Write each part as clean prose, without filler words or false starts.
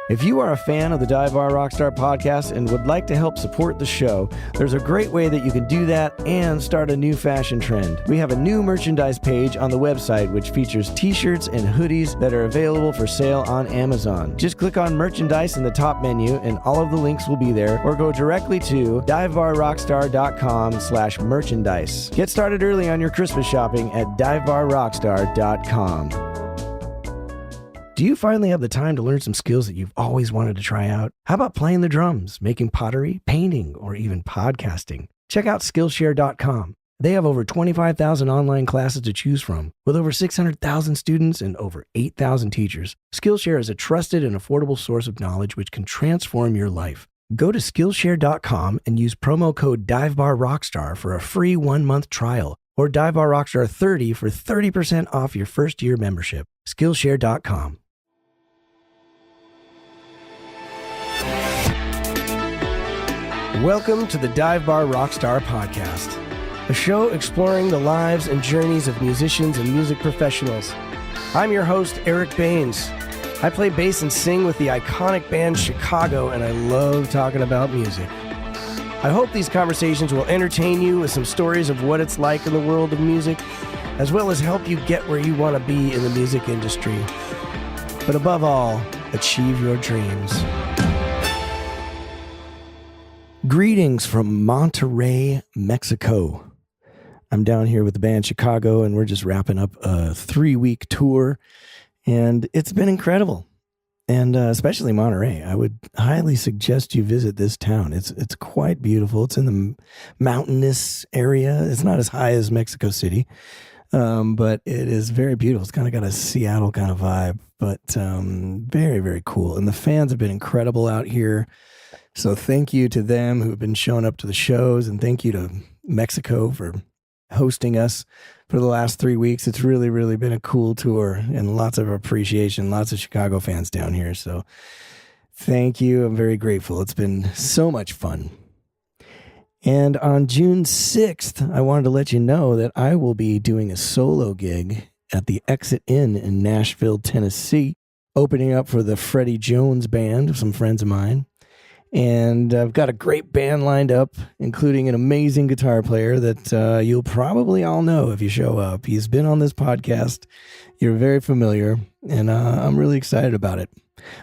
If you are a fan of the Dive Bar Rockstar podcast and would like to help support the show, there's a great way that you can do that and start a new fashion trend. We have a new merchandise page on the website which features t-shirts and hoodies that are available for sale on Amazon. Just click on merchandise in the top menu and all of the links will be there, or go directly to divebarrockstar.com/merchandise. Get started early on your Christmas shopping at divebarrockstar.com. Do you finally have the time to learn some skills that you've always wanted to try out? How about playing the drums, making pottery, painting, or even podcasting? Check out Skillshare.com. They have over 25,000 online classes to choose from. With over 600,000 students and over 8,000 teachers, Skillshare is a trusted and affordable source of knowledge which can transform your life. Go to Skillshare.com and use promo code DiveBarRockstar for a free 1-month trial, or DiveBarRockstar30 for 30% off your first year membership. Skillshare.com. Welcome to the Dive Bar Rockstar Podcast, a show exploring the lives and journeys of musicians and music professionals. I'm your host, Eric Baines. I play bass and sing with the iconic band Chicago, and I love talking about music. I hope these conversations will entertain you with some stories of what it's like in the world of music, as well as help you get where you want to be in the music industry. But above all, achieve your dreams. Greetings from Monterrey, Mexico. I'm down here with the band Chicago, and we're just wrapping up a 3-week tour, and it's been incredible. And especially Monterrey, I would highly suggest you visit this town. It's quite beautiful. It's in the mountainous area. It's not as high as Mexico City, but it is very beautiful. It's kind of got a Seattle kind of vibe, but very, very cool. And the fans have been incredible out here. So thank you to them who've been showing up to the shows, and thank you to Mexico for hosting us for the last 3 weeks. It's really, really been a cool tour and lots of appreciation, lots of Chicago fans down here. So thank you. I'm very grateful. It's been so much fun. And on June 6th, I wanted to let you know that I will be doing a solo gig at the Exit Inn in Nashville, Tennessee, opening up for the Freddie Jones Band, some friends of mine. And I've got a great band lined up, including an amazing guitar player that you'll probably all know if you show up. He's been on this podcast. You're very familiar, and I'm really excited about it.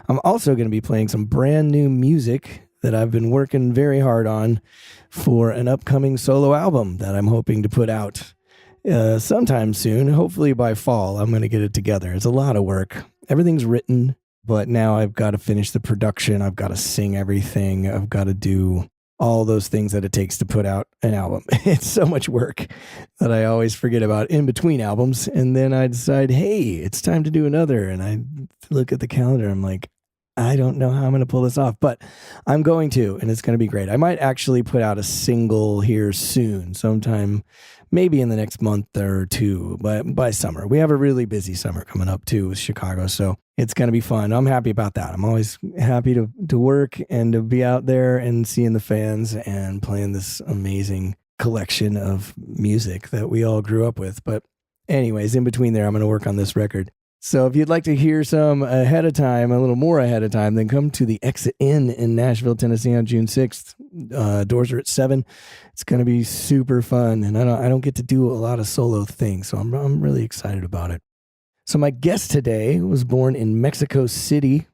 I'm also going to be playing some brand new music that I've been working very hard on for an upcoming solo album that I'm hoping to put out sometime soon. Hopefully by fall, I'm going to get it together. It's a lot of work. Everything's written. But now I've got to finish the production. I've got to sing everything. I've got to do all those things that it takes to put out an album. It's so much work that I always forget about in between albums. And then I decide, hey, it's time to do another. And I look at the calendar. I'm like, I don't know how I'm going to pull this off, but I'm going to, and it's going to be great. I might actually put out a single here soon, sometime maybe in the next month or two, but by summer. We have a really busy summer coming up too with Chicago, so it's going to be fun. I'm happy about that. I'm always happy to work and to be out there and seeing the fans and playing this amazing collection of music that we all grew up with. But anyways, in between there, I'm going to work on this record. So if you'd like to hear some ahead of time, a little more ahead of time, then come to the Exit Inn in Nashville, Tennessee on June 6th. Doors are at 7. It's going to be super fun, and I don't get to do a lot of solo things, so I'm really excited about it. So my guest today was born in Mexico City,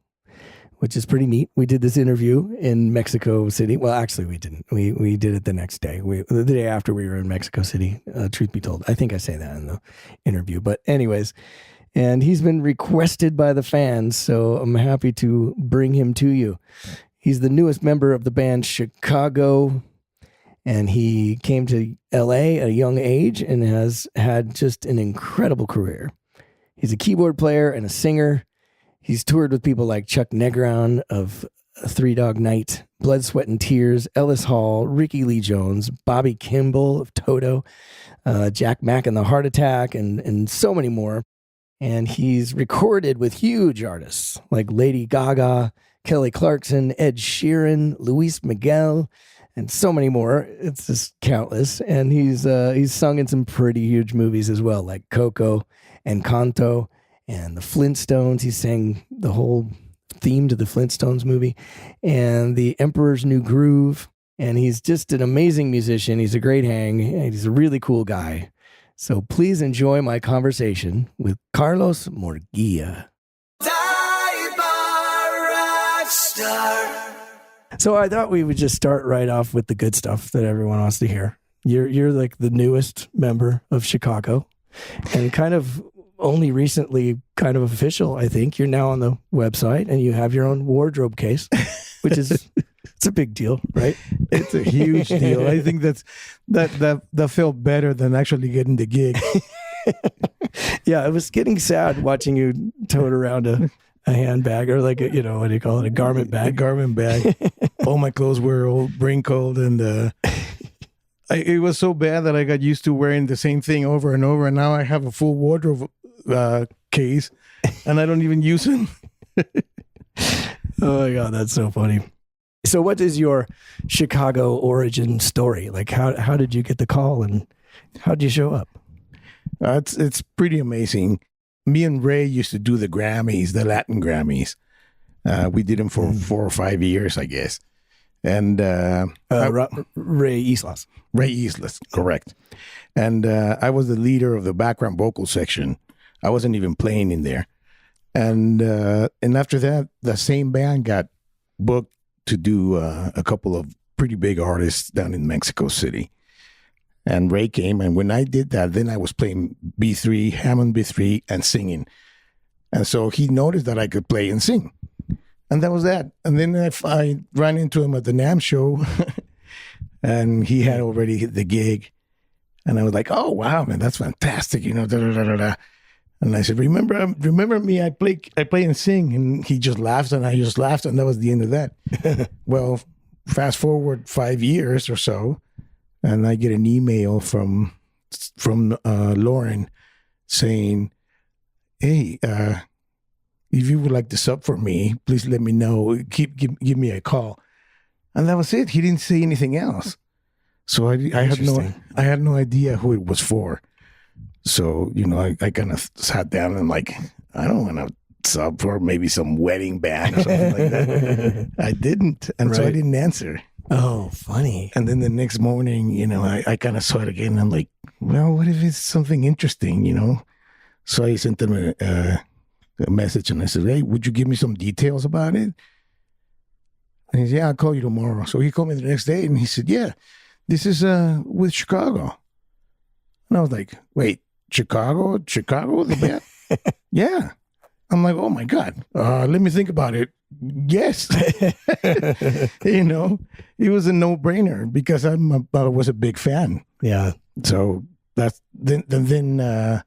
which is pretty neat. We did this interview in Mexico City. Well, actually, we didn't. We did it the next day. The day after we were in Mexico City, truth be told. I think I say that in the interview. But anyways, and he's been requested by the fans, so I'm happy to bring him to you. He's the newest member of the band Chicago, and he came to LA at a young age and has had just an incredible career. He's a keyboard player and a singer. He's toured with people like Chuck Negron of Three Dog Night, Blood, Sweat, and Tears, Ellis Hall, Ricky Lee Jones, Bobby Kimball of Toto, Jack Mack and the Heart Attack, and so many more. And he's recorded with huge artists like Lady Gaga, Kelly Clarkson, Ed Sheeran, Luis Miguel, and so many more. It's just countless. And he's sung in some pretty huge movies as well, like Coco, Encanto, and the Flintstones. He sang the whole theme to the Flintstones movie, and The Emperor's New Groove. And he's just an amazing musician. He's a great hang. And he's a really cool guy. So please enjoy my conversation with Carlos Murguia. So I thought we would just start right off with the good stuff that everyone wants to hear. You're like the newest member of Chicago, and kind of only recently kind of official, I think. You're now on the website and you have your own wardrobe case, which is it's a big deal, right? It's a huge deal. I think that felt better than actually getting the gig. Yeah, it was getting sad watching you tote around a handbag, or like a, what do you call it? A garment bag. A garment bag. All my clothes were all wrinkled, and it was so bad that I got used to wearing the same thing over and over. And now I have a full wardrobe case, and I don't even use them. Oh my God, that's so funny. So what is your Chicago origin story? Like how did you get the call, and how did you show up? It's pretty amazing. Me and Ray used to do the Grammys, the Latin Grammys. We did them for 4 or 5 years, I guess. And Ray Islas. Ray Islas, correct. And I was the leader of the background vocal section. I wasn't even playing in there. And after that, the same band got booked to do a couple of pretty big artists down in Mexico City. And Ray came, and when I did that, then I was playing B3, Hammond B3, and singing. And so he noticed that I could play and sing. And that was that. And then I ran into him at the NAMM show, and he had already hit the gig. And I was like, oh, wow, man, that's fantastic, da, da, da, da, da. And I said, remember me, I play and sing. And he just laughed, and I just laughed, and that was the end of that. Well, fast forward 5 years or so, and I get an email from Lauren saying, hey, if you would like to sub for me, please let me know. Give me a call. And that was it. He didn't say anything else. So I had no idea who it was for. So, I kind of sat down and like, I don't want to sub for maybe some wedding band or something like that. I didn't. And so I didn't answer. Oh, funny. And then the next morning, I kind of saw it again. And I'm like, well, what if it's something interesting, So I sent them a message, and I said, hey, would you give me some details about it? And he said, yeah, I'll call you tomorrow. So he called me the next day, and he said, yeah, this is with Chicago. And I was like, wait, Chicago, the band? Yeah. I'm like, oh my God, let me think about it. Yes. It was a no-brainer because I was a big fan. Yeah. So that's then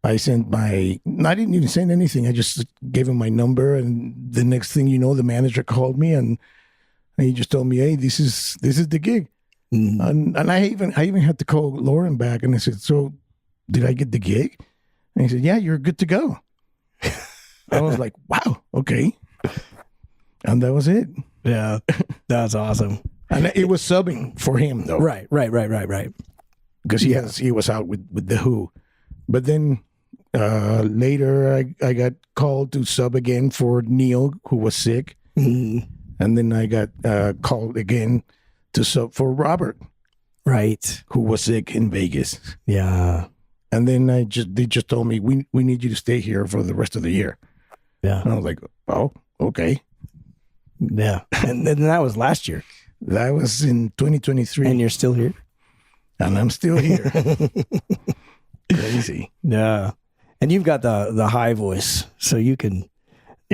I sent I didn't even send anything. I just gave him my number, and the next thing you know, the manager called me, and he just told me, hey, this is the gig. And I even had to call Lauren back, and I said, so did I get the gig? And he said, yeah, you're good to go. I was like, wow, okay. And that was it. Yeah, that's awesome. And it was subbing for him, though. Right. Because he was out with The Who. But then later I got called to sub again for Neil, who was sick. Mm-hmm. And then I got called again to sub for Robert. Right. Who was sick in Vegas. Yeah. And then they just told me, we need you to stay here for the rest of the year. Yeah. And I was like, oh, okay. Yeah. And then that was last year. That was in 2023. And you're still here? And I'm still here. Crazy. Yeah. And you've got the high voice, so you can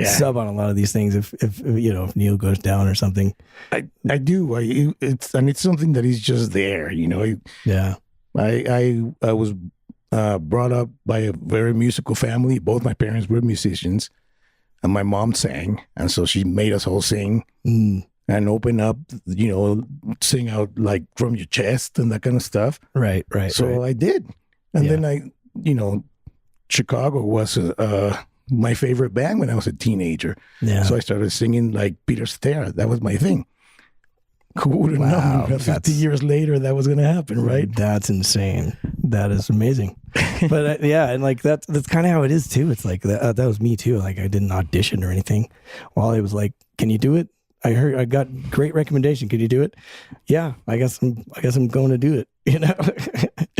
sub on a lot of these things if Neil goes down or something. I do. It's something that is just there, Yeah. I was brought up by a very musical family. Both my parents were musicians, and my mom sang, and so she made us all sing and open up, sing out like from your chest and that kind of stuff. Right. So I did, and then Chicago was my favorite band when I was a teenager. Yeah. So I started singing like Peter Cetera. That was my thing. Who would have Wow, known that 50 years later that was going to happen, right? That's insane. That is amazing. But yeah, and like that's kind of how it is too. It's like that was me too. Like I didn't audition or anything. Wally was like, "Can you do it? I got great recommendation. Can you do it?" Yeah, I guess I'm going to do it. You know,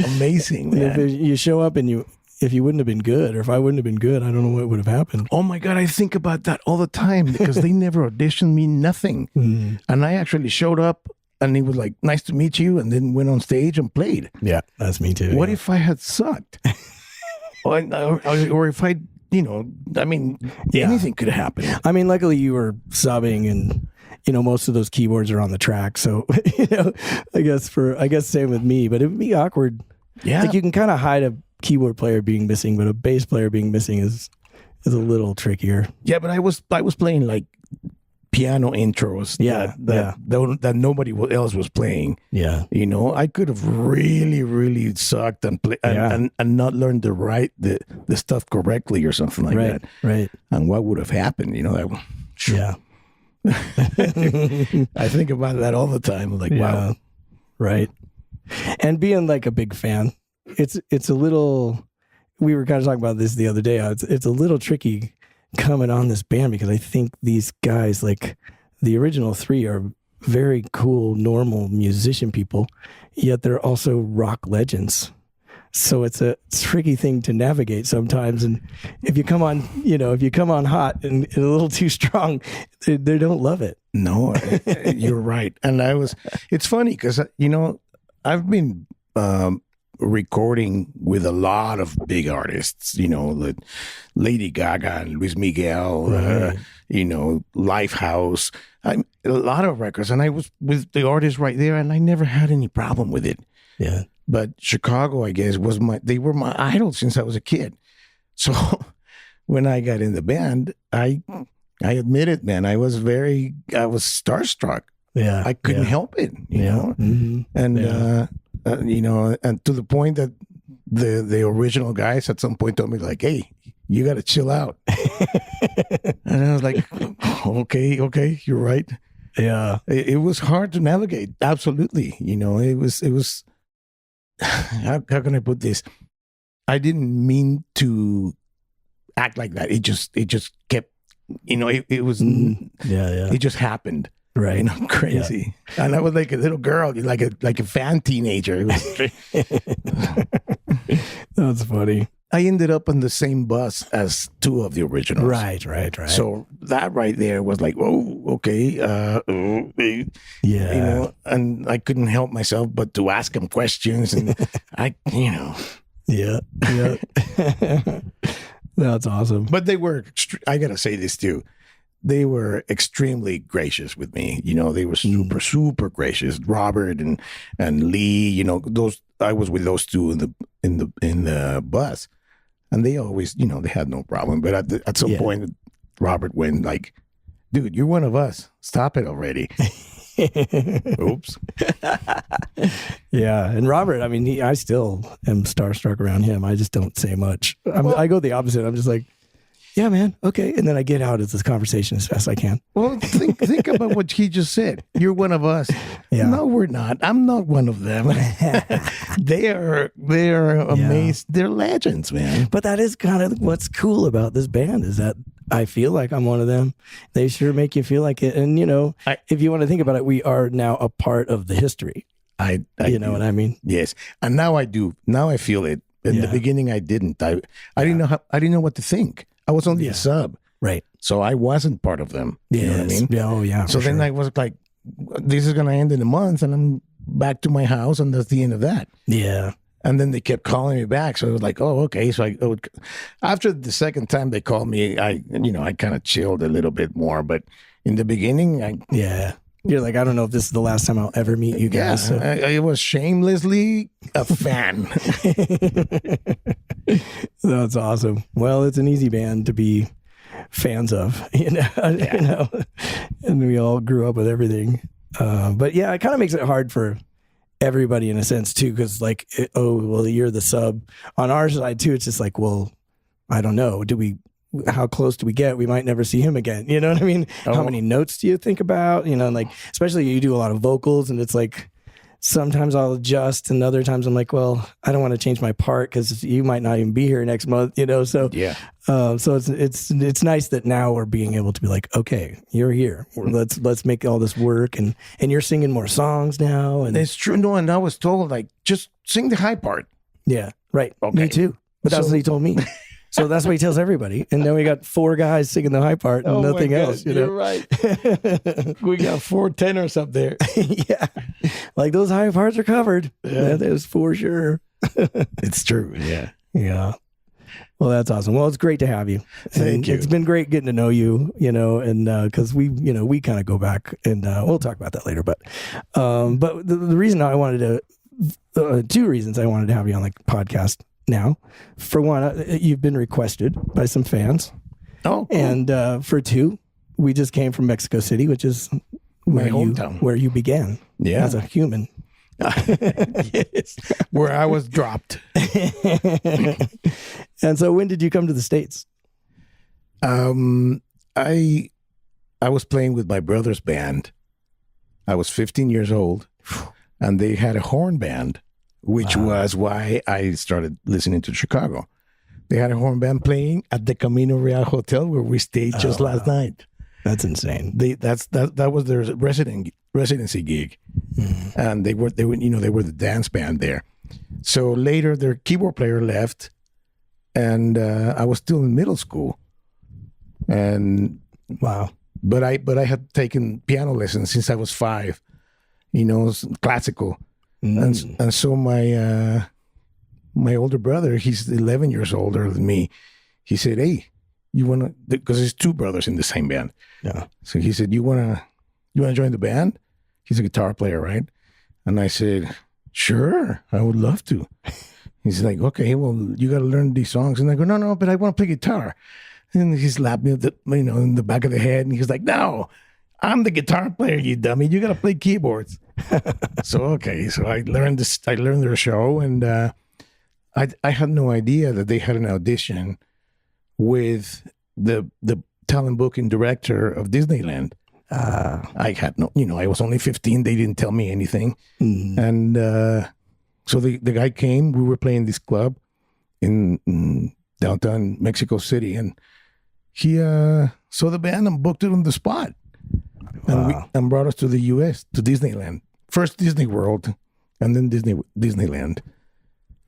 Amazing, man. If you show up and if you wouldn't have been good, or if I wouldn't have been good, I don't know what would have happened. Oh my God, I think about that all the time because they never auditioned me, nothing. And I actually showed up and he was like, "Nice to meet you," and then went on stage and played. Yeah, that's me too. What if I had sucked? or if I, I mean, anything could happen. I mean, luckily you were subbing and, most of those keyboards are on the track. So, I guess same with me, but it would be awkward. Yeah. Like you can kind of hide a keyboard player being missing, but a bass player being missing is a little trickier. Yeah, but I was playing like piano intros. That nobody else was playing. Yeah, I could have really, really sucked and and not learned the stuff correctly or something like that. Right. And what would have happened? Yeah. I think about that all the time. Like, wow, right. And being like a big fan, it's a little. We were kind of talking about this the other day. It's a little tricky coming on this band because I think these guys, like the original three, are very cool, normal musician people, yet they're also rock legends. So it's a tricky thing to navigate sometimes. And if you come on, hot and a little too strong, they don't love it. No, you're right. And it's funny because, I've been recording with a lot of big artists, like Lady Gaga and Luis Miguel, right. Lifehouse, a lot of records. And I was with the artist right there and I never had any problem with it. Yeah. But Chicago, I guess, they were my idol since I was a kid. So when I got in the band, I admit it, man, I was starstruck. Yeah. I couldn't help it, you know? Mm-hmm. And, and to the point that the original guys at some point told me like, "Hey, you got to chill out." And I was like, okay, you're right. Yeah. It was hard to navigate. Absolutely. It was, how can I put this? I didn't mean to act like that. It just kept, it was, it just happened. Right. Crazy. Yeah. And I was like a little girl, like a fan teenager. It was That's funny. I ended up on the same bus as two of the originals. Right. So that right there was like, oh, okay. Yeah. And I couldn't help myself but to ask him questions. And Yeah. That's awesome. But they were, I got to say this too. They were extremely gracious with me. They were super, super gracious. Robert and Lee, those, I was with those two in the bus. And they always, they had no problem. But at some point, Robert went like, "Dude, you're one of us. Stop it already." Oops. Yeah. And Robert, I mean, I still am starstruck around him. I just don't say much. I go the opposite. I'm just like, "Yeah, man. Okay." And then I get out of this conversation as fast as I can. Well, think about what he just said. You're one of us. Yeah. No, we're not. I'm not one of them. They're amazed. Yeah. They're legends, man. But that is kind of what's cool about this band is that I feel like I'm one of them. They sure make you feel like it. And, if you want to think about it, we are now a part of the history. I know what I mean? Yes. And now I do. Now I feel it. In the beginning, I didn't. I didn't know I didn't know what to think. I was only a sub. Right. So I wasn't part of them. You know what I mean? Oh, yeah. So then I was like, this is going to end in a month and I'm back to my house and that's the end of that. Yeah. And then they kept calling me back. So I was like, oh, okay. So after the second time they called me, I kind of chilled a little bit more. But in the beginning, you're like, I don't know if this is the last time I'll ever meet you guys. Yeah, so. I was shamelessly a fan. That's awesome. Well, it's an easy band to be fans of, and we all grew up with everything. But yeah, it kind of makes it hard for everybody in a sense too, because you're the sub. On our side too, it's just like, well, I don't know. Do we how close do we get? We might never see him again. You know what I mean? How many notes do you think about? You know, like, especially you do a lot of vocals, and it's like, sometimes I'll adjust, and other times I'm like, well, I don't want to change my part because you might not even be here next month, you know? So, yeah. So it's nice that now we're being able to be like, okay, you're here. Let's make all this work. And you're singing more songs now. And it's true. No, and I was told, like, just sing the high part. Yeah, right. Okay. Me too. But that's what he told me. So that's what he tells everybody. And then we got 4 guys singing the high part and nothing else. You know? You're right. We got 4 tenors up there. Yeah. Like those high parts are covered. Yeah. That is for sure. It's true. Yeah. Yeah. Well, that's awesome. Well, it's great to have you. Thank you. It's been great getting to know you, you know, and because we kind of go back, and we'll talk about that later. But the reason I wanted to, 2 reasons I wanted to have you on the podcast now. For one, you've been requested by some fans. Oh, cool. And for 2, we just came from Mexico City, which is my hometown, where you began as a human. Yes, where I was dropped. And so when did you come to the States? I was playing with my brother's band. I was 15 years old, and they had a horn band, which was why I started listening to Chicago. They had a horn band playing at the Camino Real Hotel where we stayed just last night. That's insane. That was their residency gig, and they were the dance band there. So later, their keyboard player left, and I was still in middle school, and wow. But I had taken piano lessons since I was 5, you know, classical, and so my older brother, he's 11 years older than me. He said, "Hey, you want to?" Because there's 2 brothers in the same band. Yeah. So he said, "You wanna join the band?" He's a guitar player, right? And I said, "Sure, I would love to." He's like, "Okay, well, you got to learn these songs." And I go, "No, but I want to play guitar." And he slapped me, in the back of the head, and he's like, "No, I'm the guitar player, you dummy. You got to play keyboards." So I learned this. I learned their show, and I had no idea that they had an audition with the talent booking director of Disneyland. I had I was only 15. They didn't tell me anything. And so the guy came. We were playing this club in downtown Mexico City, and he saw the band and booked it on the spot. And brought us to the U.S., to Disneyland. First Disney World, and then Disneyland.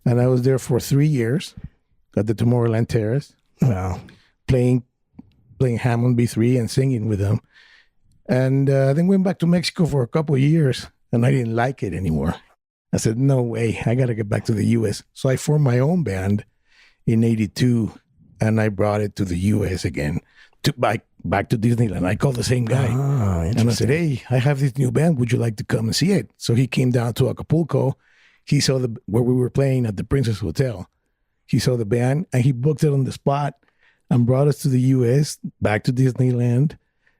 And I was there for 3 years at the Tomorrowland Terrace. Wow. Playing Hammond B3 and singing with them. And then went back to Mexico for a couple of years, and I didn't like it anymore. I said, no way, I got to get back to the U.S. So I formed my own band in 82, and I brought it to the U.S. again, back to Disneyland. I called the same guy. And I said, "Hey, I have this new band. Would you like to come and see it?" So he came down to Acapulco. He saw where we were playing at the Princess Hotel. He saw the band, and he booked it on the spot and brought us to the U.S., back to Disneyland,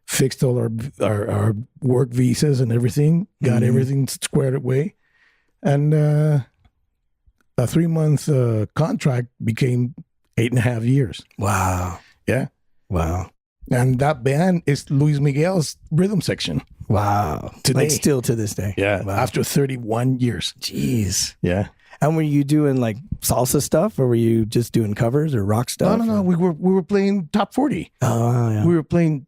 fixed all our work visas and everything, got everything squared away. And a 3-month contract became 8.5 years. Wow. Yeah. Wow. And that band is Luis Miguel's rhythm section. Wow. Today. Like still to this day. Yeah. Wow. After 31 years. Jeez. Yeah. And were you doing like salsa stuff, or were you just doing covers or rock stuff? No. We were playing top 40. Oh, yeah. We were playing,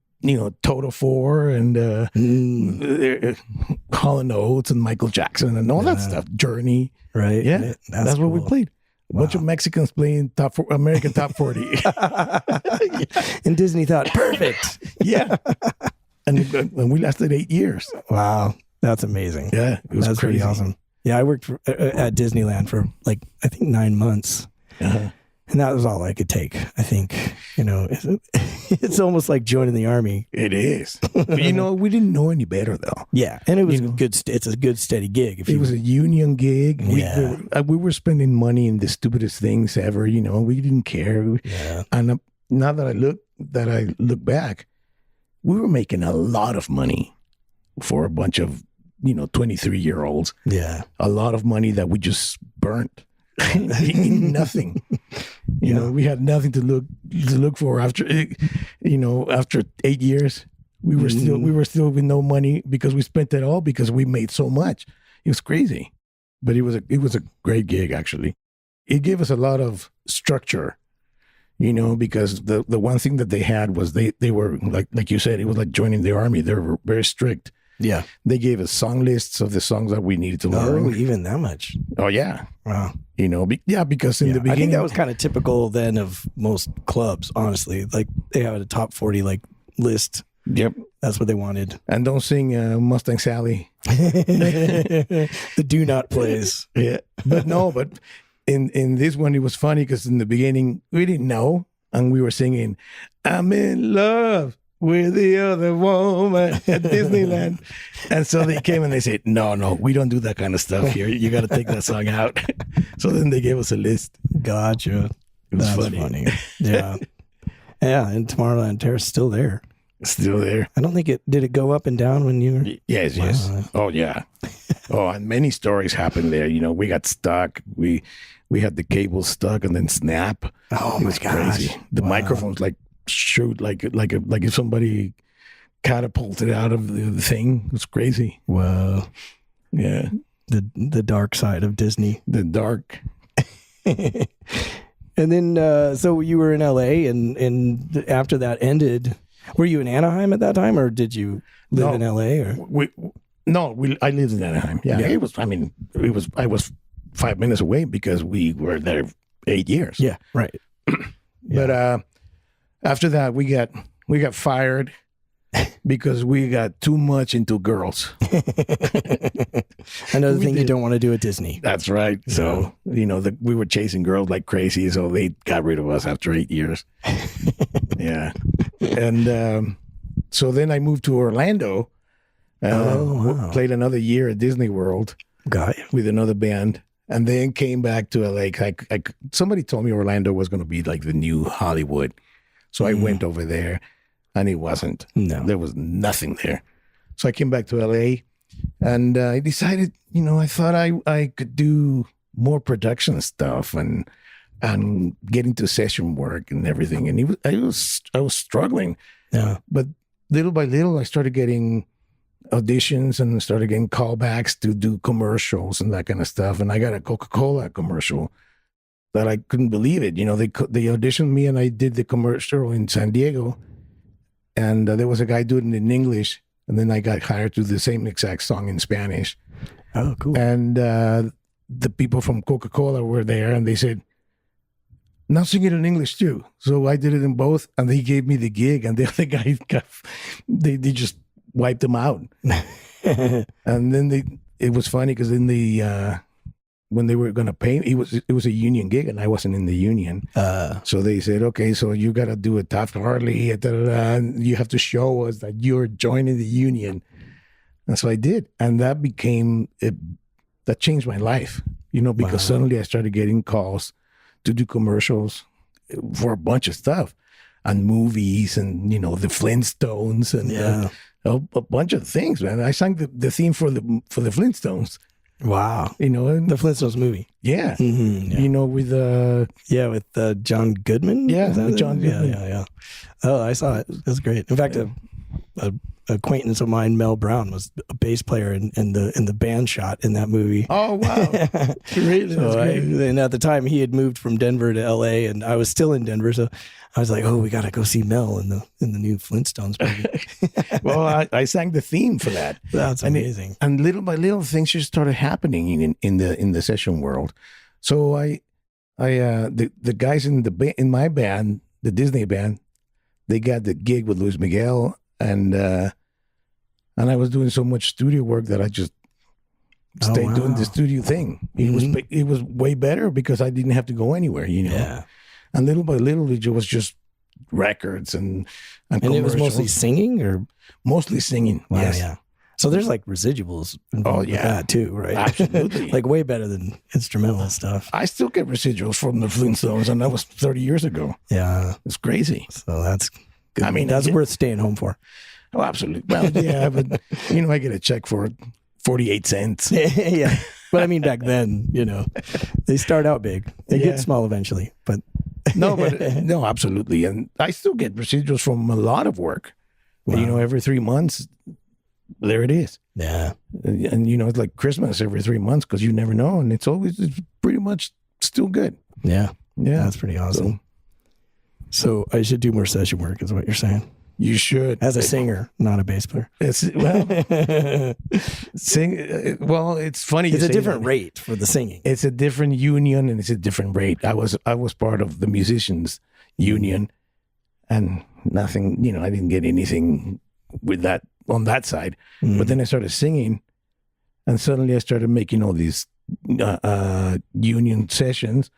Toto 4 and Hall & Oates and Michael Jackson and all that stuff. Journey. Right. Yeah. That's cool. what we played. A bunch of Mexicans playing American top 40. And Disney thought, perfect. Yeah. And we lasted 8 years. Wow. That's amazing. Yeah. It was That's crazy. pretty awesome. Yeah. I worked at Disneyland for I think 9 months. Uh-huh. And that was all I could take. I think, it's almost like joining the army. It is. But, we didn't know any better, though. Yeah. And it was it's a good steady gig. It was a union gig. Yeah. We were spending money in the stupidest things ever. We didn't care. Yeah. And now that I look back, we were making a lot of money for a bunch of 23-year-olds. Yeah. A lot of money that we just burnt. Nothing. You know, we had nothing to look for after, after 8 years. We were still with no money because we spent it all because we made so much. It was crazy, but it was a great gig actually. It gave us a lot of structure, because the one thing that they had was they were like you said, it was like joining the army. They were very strict. Yeah. They gave us song lists of the songs that we needed to learn. Oh, even that much? Oh, yeah. Wow. Because in the beginning, I think that was kind of typical then of most clubs, honestly. Like they had a top 40 list. Yep. That's what they wanted. And don't sing Mustang Sally. The do not plays. Yeah. But in this one, it was funny because in the beginning, we didn't know. And we were singing, I'm in love with the other woman at Disneyland. And so they came and they said, no, we don't do that kind of stuff here. You got to take that song out. So then they gave us a list. Gotcha. It was funny. Yeah. Yeah. And Tomorrowland Terrace is still there. Still there. I don't think did it go up and down when you were? Yes. Oh, yeah. And many stories happened there. We got stuck. We had the cable stuck and then snap. Oh, it was crazy. The microphones shoot like if somebody catapulted out of the thing. It was crazy. Wow. Yeah. The dark side of Disney. The dark. And then so you were in LA and after that ended, were you in Anaheim at that time or did you live in LA or? I lived in Anaheim. Yeah. I was 5 minutes away because we were there 8 years. Yeah. Right. But after that, we got fired because we got too much into girls. Another thing you don't want to do at Disney. That's right. So, we were chasing girls like crazy. So they got rid of us after 8 years. Yeah. And so then I moved to Orlando. Played another year at Disney World. Got you. With another band. And then came back to LA. Somebody told me Orlando was going to be like the new Hollywood. So I went over there and it wasn't. No. There was nothing there. So I came back to LA and I decided, I thought I could do more production stuff and get into session work and everything. And I was struggling. Yeah. But little by little, I started getting auditions and started getting callbacks to do commercials and that kind of stuff. And I got a Coca-Cola commercial that I couldn't believe it. They auditioned me and I did the commercial in San Diego. And there was a guy doing it in English. And then I got hired to do the same exact song in Spanish. Oh, cool. And the people from Coca-Cola were there and they said, now sing it in English too. So I did it in both and they gave me the gig and the other guy they just wiped them out. And then it was funny because then when they were going to pay me, it was a union gig and I wasn't in the union. So they said, okay, so you got to do a Taft Hartley, and you have to show us that you're joining the union. And so I did. And that that changed my life, because suddenly I started getting calls to do commercials for a bunch of stuff and movies and, the Flintstones and a bunch of things, man. I sang the theme for the Flintstones. Wow. And the Flintstones movie. Yeah. Mm-hmm, yeah. with with John Goodman. Yeah, with John Goodman. Yeah. Oh, I saw it. It was great. In fact, a acquaintance of mine, Mel Brown, was a bass player in the band shot in that movie. Oh wow! Great. And at the time, he had moved from Denver to L.A. and I was still in Denver, so I was like, "Oh, we got to go see Mel in the new Flintstones movie." Well, I sang the theme for that. That's amazing. And little by little, things just started happening in the session world. So the guys in my band, the Disney band, they got the gig with Luis Miguel. And I was doing so much studio work that I just stayed doing the studio thing. It was way better because I didn't have to go anywhere, Yeah. And little by little, it was just records and it was mostly singing or mostly singing. Wow, yes. yeah. So there's like residuals involved with that too, right? Absolutely. Like way better than instrumental stuff. I still get residuals from the Flintstones, and that was 30 years ago. Yeah. It's crazy. So that's good. I mean, that's worth staying home for. Oh, absolutely. Well, yeah, but I get a check for 48 cents. Yeah. But I mean, back then, they start out big. They Yeah. get small eventually. But No, absolutely. And I still get residuals from a lot of work. Wow. Every 3 months, there it is. yeah, And, it's like Christmas every 3 months because you never know. And it's pretty much still good. yeah, Yeah. that's pretty awesome. So I should do more session work, is what you're saying. You should. As a singer, not a bass player. It's funny. It's a different rate for the singing. It's a different union and it's a different rate. I was part of the musicians union, and nothing. I didn't get anything with that on that side. But then I started singing, and suddenly I started making all these union sessions,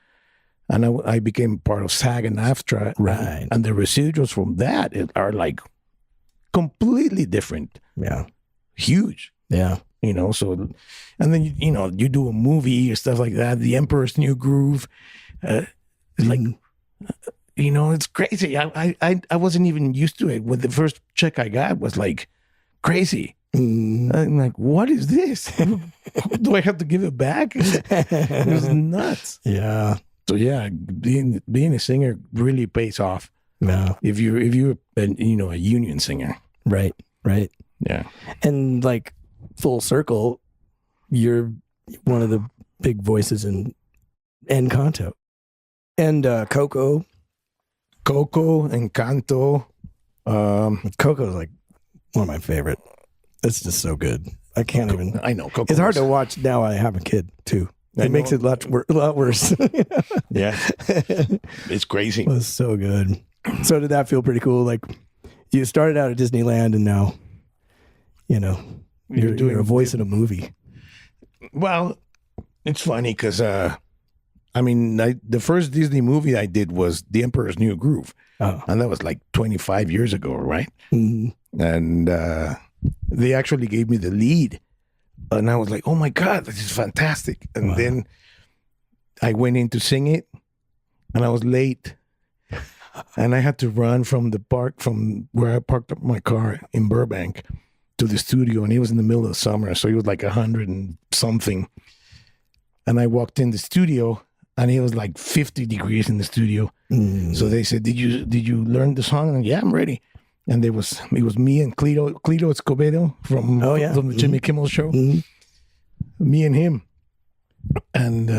and I became part of SAG and AFTRA. Right. And the residuals from that are like completely different. Yeah. Huge. Yeah. So, and then, you do a movie or stuff like that, The Emperor's New Groove. Like, it's crazy. I wasn't even used to it. When the first check I got was like crazy. I'm like, what is this? Do I have to give it back? It was nuts. Yeah. So yeah, being a singer really pays off. Yeah. If you're a union singer. Right. Right. Yeah. And like full circle, you're one of the big voices in Encanto and Coco, Encanto. Coco's like one of my favorite. It's just so good. I can't even. I know. Coco It's hard to watch now. I have a kid too. It makes it a lot worse. Yeah, it's crazy. It was so good. So did that feel pretty cool? Like you started out at Disneyland and now, you're a voice in a movie. Well, it's funny because the first Disney movie I did was The Emperor's New Groove, and that was like 25 years ago, right? Mm-hmm. And they actually gave me the lead. And I was like, oh my God, this is fantastic. And then I went in to sing it and I was late. And I had to run from the park, from where I parked up my car in Burbank to the studio. And it was in the middle of the summer. So it was like 100 and something. And I walked in the studio and it was like 50 degrees in the studio. So they said, did you learn the song? And yeah, I'm ready. And it was me and Clito Escobedo from the Jimmy Kimmel Show. Mm-hmm. Me and him. And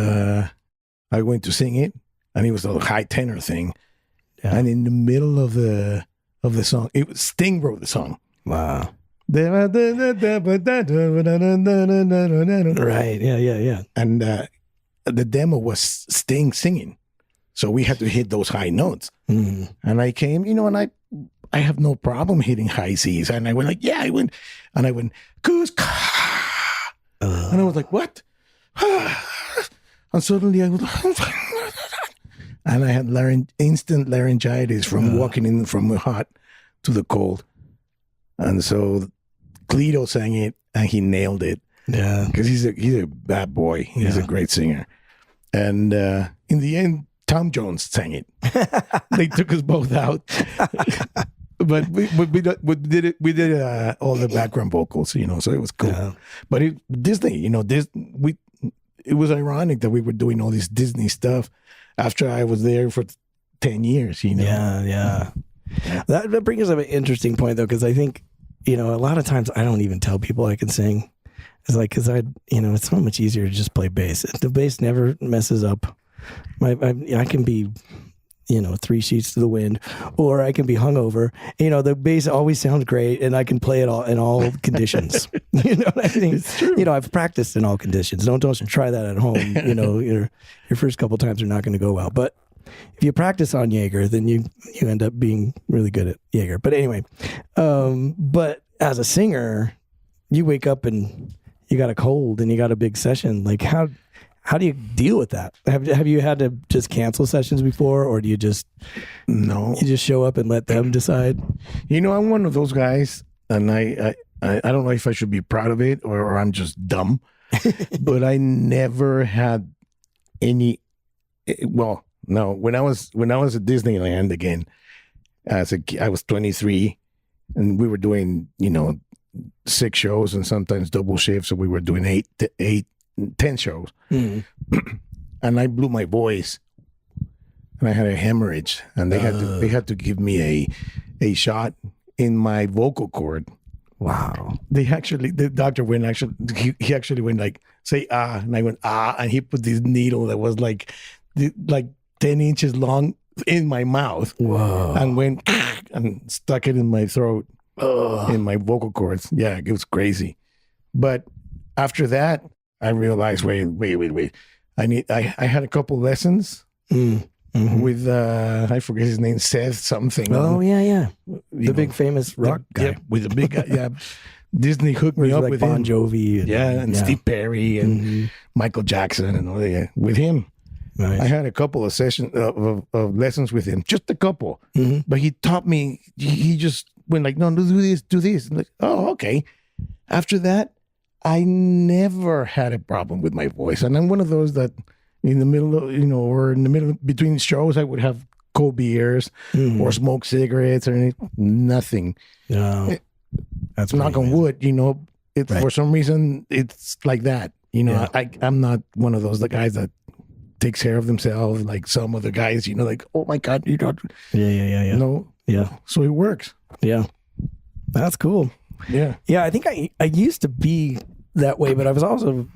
I went to sing it, and it was a high tenor thing. Yeah. And in the middle of the song, Sting wrote the song. Wow. Right. Yeah. And the demo was Sting singing. So we had to hit those high notes. Mm. And I came, and I have no problem hitting high C's. And I went like, yeah, I went, goose, and I was like, what? And suddenly I was, and I had instant laryngitis from walking in from the hot to the cold. And so Clito sang it and he nailed it. Yeah. Because he's a bad boy. He's a great singer. And in the end, Tom Jones sang it. They took us both out. But we did all the background vocals, so it was cool. Yeah. But Disney, it was ironic that we were doing all this Disney stuff after I was there for 10 years, Yeah. That brings up an interesting point, though, because I think, a lot of times I don't even tell people I can sing. It's like, because it's so much easier to just play bass. The bass never messes up. I can be, 3 sheets to the wind, or I can be hungover. The bass always sounds great, and I can play it all in all conditions. You know what I mean? It's true. I've practiced in all conditions. Don't try that at home. Your first couple times are not going to go well. But if you practice on Jaeger, then you end up being really good at Jaeger. But anyway, but as a singer, you wake up and you got a cold and you got a big session. Like how do you deal with that? Have you had to just cancel sessions before, or do you just no? You just show up and let them decide? I'm one of those guys, and I don't know if I should be proud of it or I'm just dumb, but I never had any. Well, no. When I was at Disneyland again, I was 23, and we were doing 6 shows and sometimes double shifts, so we were doing 8 10 shows. Mm. And I blew my voice. And I had a hemorrhage. And they had to give me a shot in my vocal cord. Wow. The doctor he actually went like, say ah, and I went ah, and he put this needle that was like 10 inches long in my mouth. Whoa. And went and stuck it in my throat, in my vocal cords. Yeah, it was crazy. But after that, I realized, wait. I had a couple lessons with I forget his name, Seth something. Oh yeah. The big famous rock guy. Yeah, with the big guy. Yeah. Disney hooked me up like with Bon him. Jovi. And Steve Perry and Michael Jackson and all that. With him. Nice. I had a couple of sessions of lessons with him, just a couple. But he taught me. He just went like, "No, do this." I'm like, "Oh, okay." After that, I never had a problem with my voice, and I'm one of those that, in the middle of, or in the middle between shows, I would have cold beers or smoke cigarettes or anything. Nothing. No, that's knock on wood. It's for some reason it's like that. I'm not one of those guys that takes care of themselves like some other guys, like, oh my God, you don't. Yeah. No. Yeah. So it works. Yeah. That's cool. Yeah. Yeah. I think I used to be that way, but I was also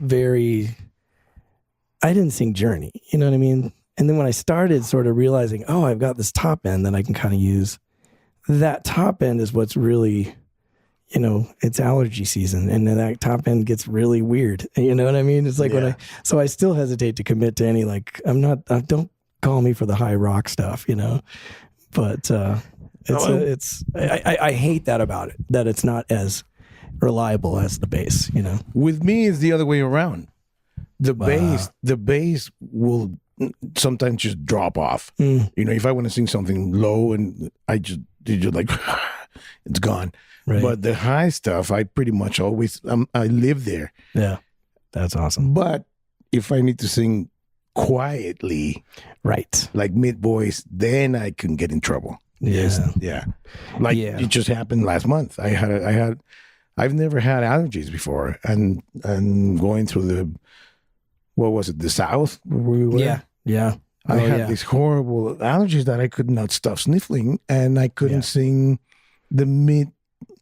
I didn't sing Journey. You know what I mean? And then when I started sort of realizing, oh, I've got this top end that I can kind of use, that top end is what's really, it's allergy season, and then that top end gets really weird. You know what I mean? It's like so I still hesitate to commit to any, don't call me for the high rock stuff, but I hate that about it, that it's not as reliable as the bass, With me, it's the other way around. The bass will sometimes just drop off. If I want to sing something low and I just like, it's gone. Right. But the high stuff, I pretty much always, I live there. Yeah, that's awesome. But if I need to sing quietly, right, like mid voice, then I can get in trouble. Yeah. It just happened last month. I've never had allergies before, and going through the South where we were. Yeah. I had these horrible allergies that I could not stop sniffling, and I couldn't sing the mid,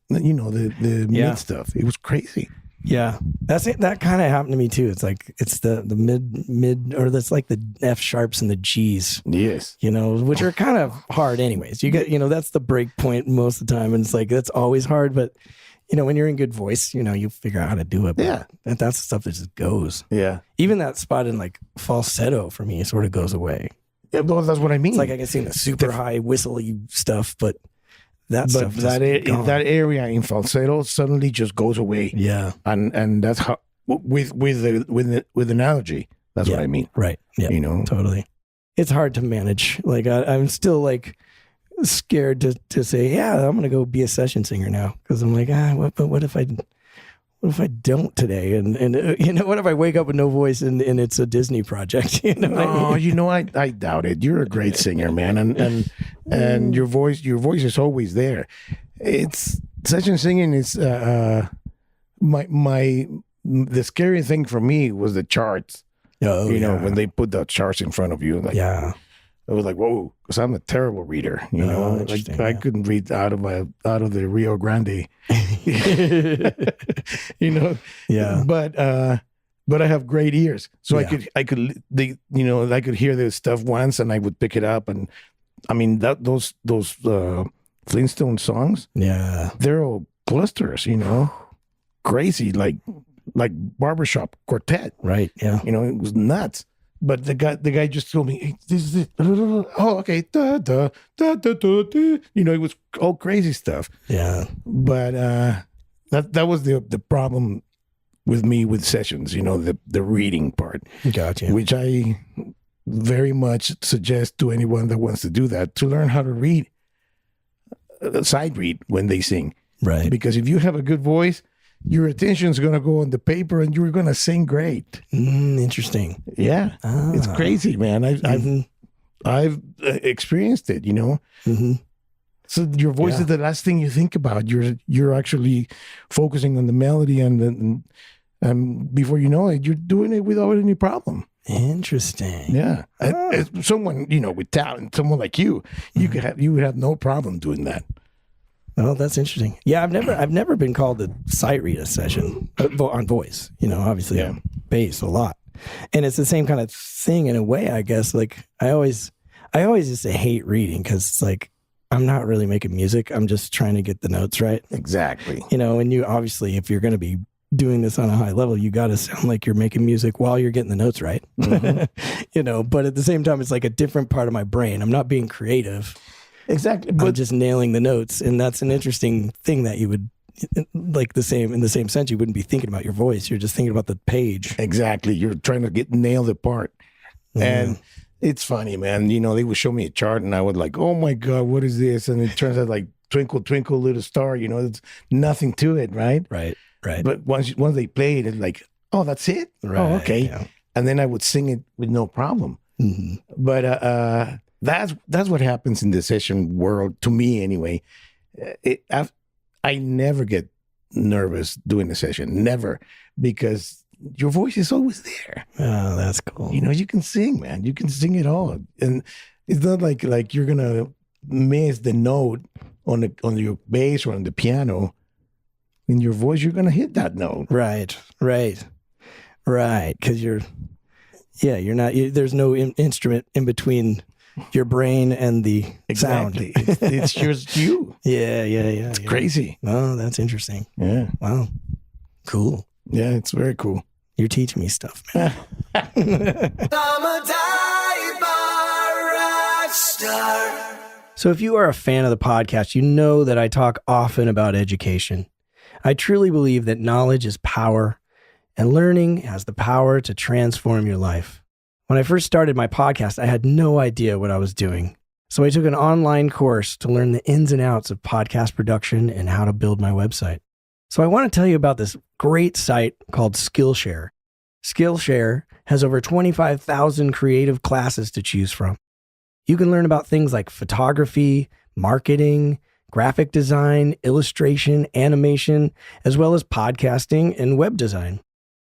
the mid stuff. It was crazy. Yeah, that's it. That kind of happened to me too. It's like it's the mid, or that's like the F sharps and the G's. Yes, which are kind of hard anyways. You get, that's the break point most of the time, and it's like that's always hard. But when you're in good voice, you figure out how to do it. But that's the stuff that just goes. Yeah, even that spot in like falsetto for me sort of goes away. Yeah, well, that's what I mean. It's like I can sing the super high whistly stuff, but stuff that area in falsetto suddenly just goes away. Yeah, and that's how with an allergy. That's what I mean. Right. Yeah. Totally. It's hard to manage. Like I'm still like scared to say, yeah, I'm gonna go be a session singer now, because I'm like, what if I don't today, and what if I wake up with no voice and it's a Disney project? I doubt it. You're a great singer, man, and your voice is always there. It's session singing is the scary thing for me was the charts. When they put the charts in front of you, I was like, whoa, because I'm a terrible reader. I couldn't read out of the Rio Grande. Yeah. But I have great ears, so I could hear this stuff once, and I would pick it up, and I mean those Flintstone songs. Yeah, they're all clusters. Crazy like barbershop quartet. Right. Yeah. It was nuts. But the guy just told me, hey, this is it. Oh, okay. Da, da, da, da, da, da. It was all crazy stuff. Yeah. But that was the problem with me with sessions, the reading part. Gotcha. Which I very much suggest to anyone that wants to do that, to learn how to read, side read when they sing. Right. Because if you have a good voice, your attention's going to go on the paper and you're going to sing great. Interesting. Yeah. It's crazy, man. I've experienced it, Mm-hmm. So your voice is the last thing you think about. You're actually focusing on the melody and And before you know it, you're doing it without any problem. Interesting. Yeah. Someone, with talent, someone like you, you would have no problem doing that. Oh, that's interesting. Yeah, I've never been called a sight read a session on voice. Obviously on bass a lot, and it's the same kind of thing in a way. I guess like I always used to hate reading because it's like I'm not really making music. I'm just trying to get the notes right. Exactly. And you obviously, if you're going to be doing this on a high level, you got to sound like you're making music while you're getting the notes right. Mm-hmm. But at the same time, it's like a different part of my brain. I'm not being creative. Exactly. I'm just nailing the notes. And that's an interesting thing that you would, like in the same sense, you wouldn't be thinking about your voice. You're just thinking about the page. Exactly. You're trying to nail the part. Mm. And it's funny, man. They would show me a chart and I would like, oh my God, what is this? And it turns out like twinkle, twinkle, little star, there's nothing to it, right? Right. But once they play it, it's like, oh, that's it? Right. Oh, okay. Yeah. And then I would sing it with no problem. Mm-hmm. But that's what happens in the session world, to me anyway. I never get nervous doing a session, never, because your voice is always there. Oh, that's cool. You can sing, man. You can sing it all, and it's not like you're gonna miss the note on your bass or on the piano. In your voice, you're gonna hit that note. Right. Because you're not. There's no instrument in between your brain and the exactly. sound. It's just you. Yeah. It's crazy. Oh, that's interesting. Yeah. Wow. Cool. Yeah, it's very cool. You're teaching me stuff, man. I'm a rock star. So if you are a fan of the podcast, you know that I talk often about education. I truly believe that knowledge is power, and learning has the power to transform your life. When I first started my podcast, I had no idea what I was doing. So I took an online course to learn the ins and outs of podcast production and how to build my website. So I want to tell you about this great site called Skillshare. Skillshare has over 25,000 creative classes to choose from. You can learn about things like photography, marketing, graphic design, illustration, animation, as well as podcasting and web design.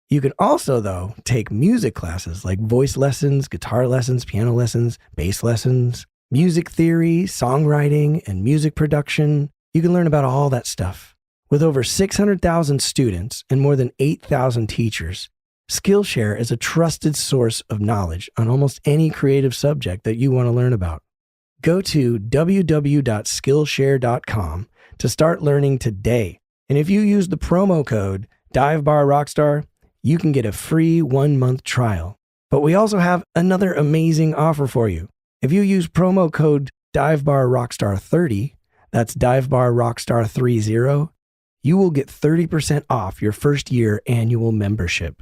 You can also, though, take music classes like voice lessons, guitar lessons, piano lessons, bass lessons, music theory, songwriting, and music production. You can learn about all that stuff. With over 600,000 students and more than 8,000 teachers, Skillshare is a trusted source of knowledge on almost any creative subject that you want to learn about. Go to www.skillshare.com to start learning today. And if you use the promo code DiveBarRockstar, you can get a free 1-month trial. But we also have another amazing offer for you. If you use promo code DiveBarRockstar30, that's DiveBarRockstar30, you will get 30% off your first year annual membership.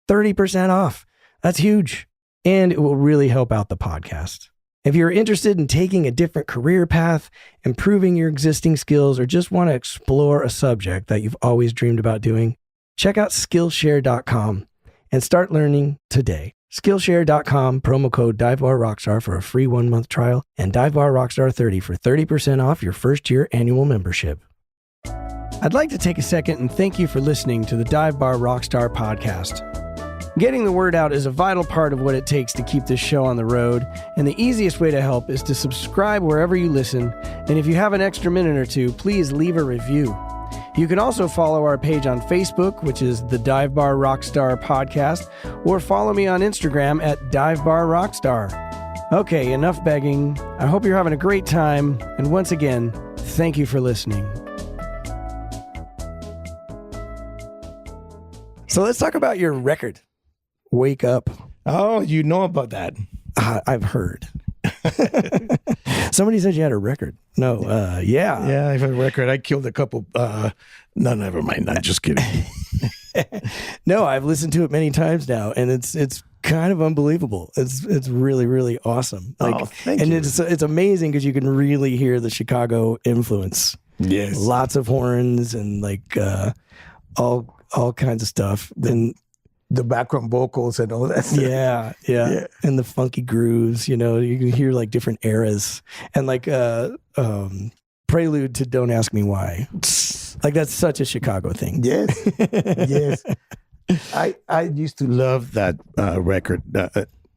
30% off. That's huge. And it will really help out the podcast. If you're interested in taking a different career path, improving your existing skills, or just want to explore a subject that you've always dreamed about doing, check out Skillshare.com and start learning today. Skillshare.com, promo code DiveBarRockstar for a free 1-month trial, and DiveBarRockstar30 for 30% off your first year annual membership. I'd like to take a second and thank you for listening to the Dive Bar Rockstar podcast. Getting the word out is a vital part of what it takes to keep this show on the road, and the easiest way to help is to subscribe wherever you listen, and if you have an extra minute or two, please leave a review. You can also follow our page on Facebook, which is the Dive Bar Rockstar Podcast, or follow me on Instagram at Dive Bar Rockstar. Okay, enough begging. I hope you're having a great time, and once again, thank you for listening. So let's talk about your record, Wake Up. Oh, you know about that. I've heard. Somebody said you had a record. No, yeah. Yeah, I have a record. I killed a couple. No, never mind. I'm just kidding. No, I've listened to it many times now, and it's kind of unbelievable. It's really, really awesome. Thank you. And it's amazing because you can really hear the Chicago influence. Yes. Lots of horns and all kinds of stuff. Then the background vocals and all that stuff. Yeah. And the funky grooves, you can hear like different eras and prelude to Don't Ask Me Why. Like that's such a Chicago thing. Yes. Yes. I used to love that record.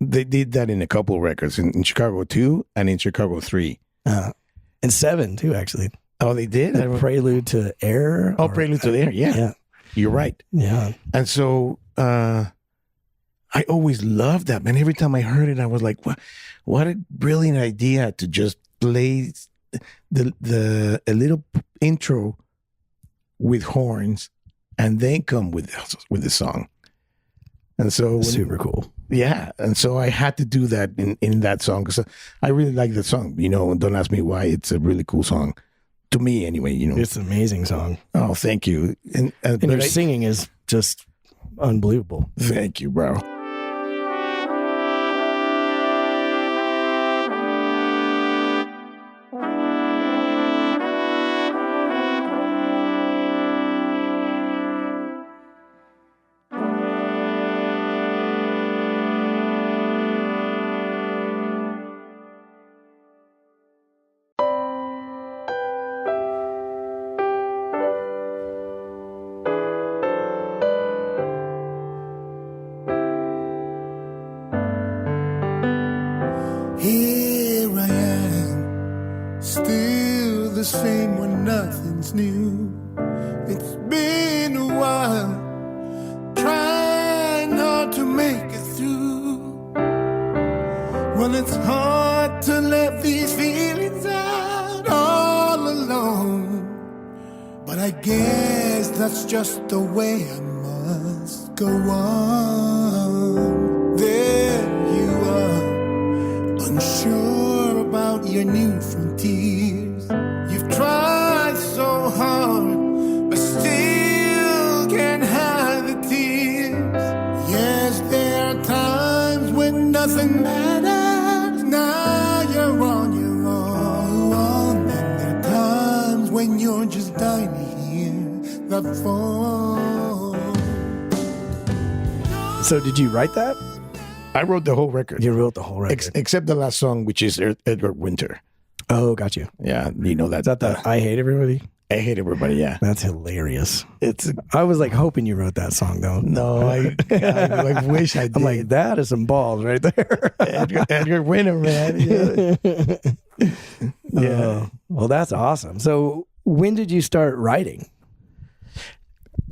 They did that in a couple of records in Chicago 2 and in Chicago 3. And 7 too, actually. Oh, they did? Prelude to Air. Oh, Prelude to Air. Yeah. You're right. Yeah. And so I always loved that, man. Every time I heard it, I was like, what a brilliant idea to just play a little intro with horns and then come with the song. And so super cool. Yeah. And so I had to do that in that song because I really like the song. Don't ask me why. It's a really cool song. To me, anyway, It's an amazing song. Oh, thank you. And your singing is just unbelievable. Thank you, bro. Here I am, still the same when nothing's new. It's been a while, trying hard to make it through. Well, it's hard to let these feelings out all alone, but I guess that's just the way I must go on. There you are, unsure about your new frontiers. You've tried so hard, but still can't hide the tears. Yes, there are times when nothing matters. Now you're on your own. And there are times when you're just dying to hear that phone. So did you write that? I wrote the whole record. You wrote the whole record. Except the last song, which is Edgar Winter. Oh, got you. Yeah, that. Is that the I Hate Everybody? I Hate Everybody, yeah. That's hilarious. It's. I was like hoping you wrote that song, though. No, I wish I did. I'm like, that is some balls right there. Edgar Winter, man. Yeah. Yeah. Well, that's awesome. So when did you start writing?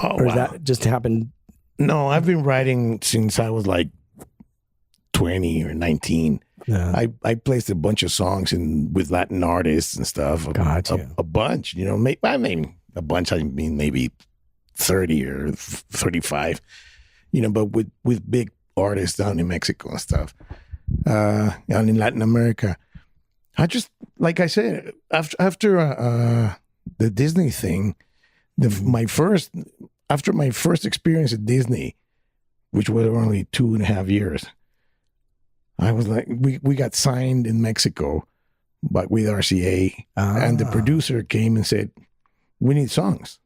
Oh, or wow. that just happened? No, I've been writing since I was like 20 or 19. Yeah. I placed a bunch of songs with Latin artists and stuff. Gotcha. A bunch, I mean, a bunch, I mean, maybe 30 or 35, but with big artists down in Mexico and stuff, and in Latin America. I just, like I said, after the Disney thing, after my first experience at Disney, which was only 2.5 years, I was like, we got signed in Mexico, but with RCA, and the producer came and said, "We need songs."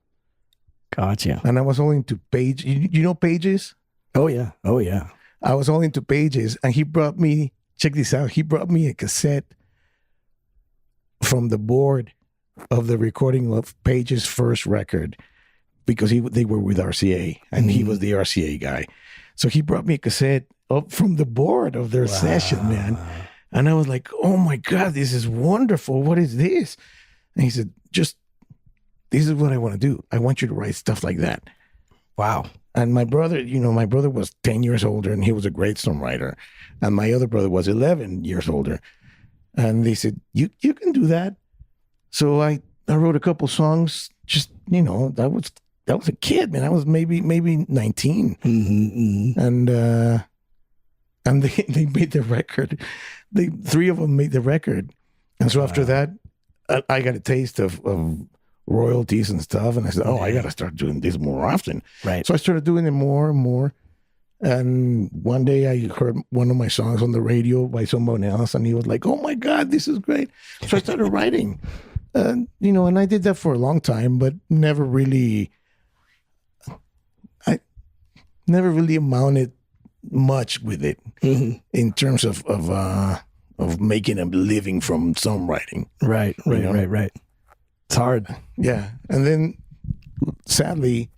Gotcha. And I was only into Page. You know Pages? Oh yeah. Oh yeah. I was only into Pages, and he brought me. Check this out. He brought me a cassette from the board of the recording of Page's first record, because they were with RCA, and he was the RCA guy. So he brought me a cassette up from the board of their session, man. And I was like, oh my God, this is wonderful. What is this? And he said, this is what I want to do. I want you to write stuff like that. Wow. And my brother, my brother was 10 years older, and he was a great songwriter. And my other brother was 11 years older. And they said, you can do that. So I wrote a couple songs, just, that was a kid, man. I was maybe 19. Mm-hmm. And they made the record. Three of them made the record. And so after that, I got a taste of royalties and stuff. And I said, I got to start doing this more often. Right. So I started doing it more and more. And one day I heard one of my songs on the radio by someone else. And he was like, oh my God, this is great. So I started writing. And I did that for a long time, but never really amounted much with it in terms of making a living from songwriting. Right. It's hard. Yeah. And then sadly,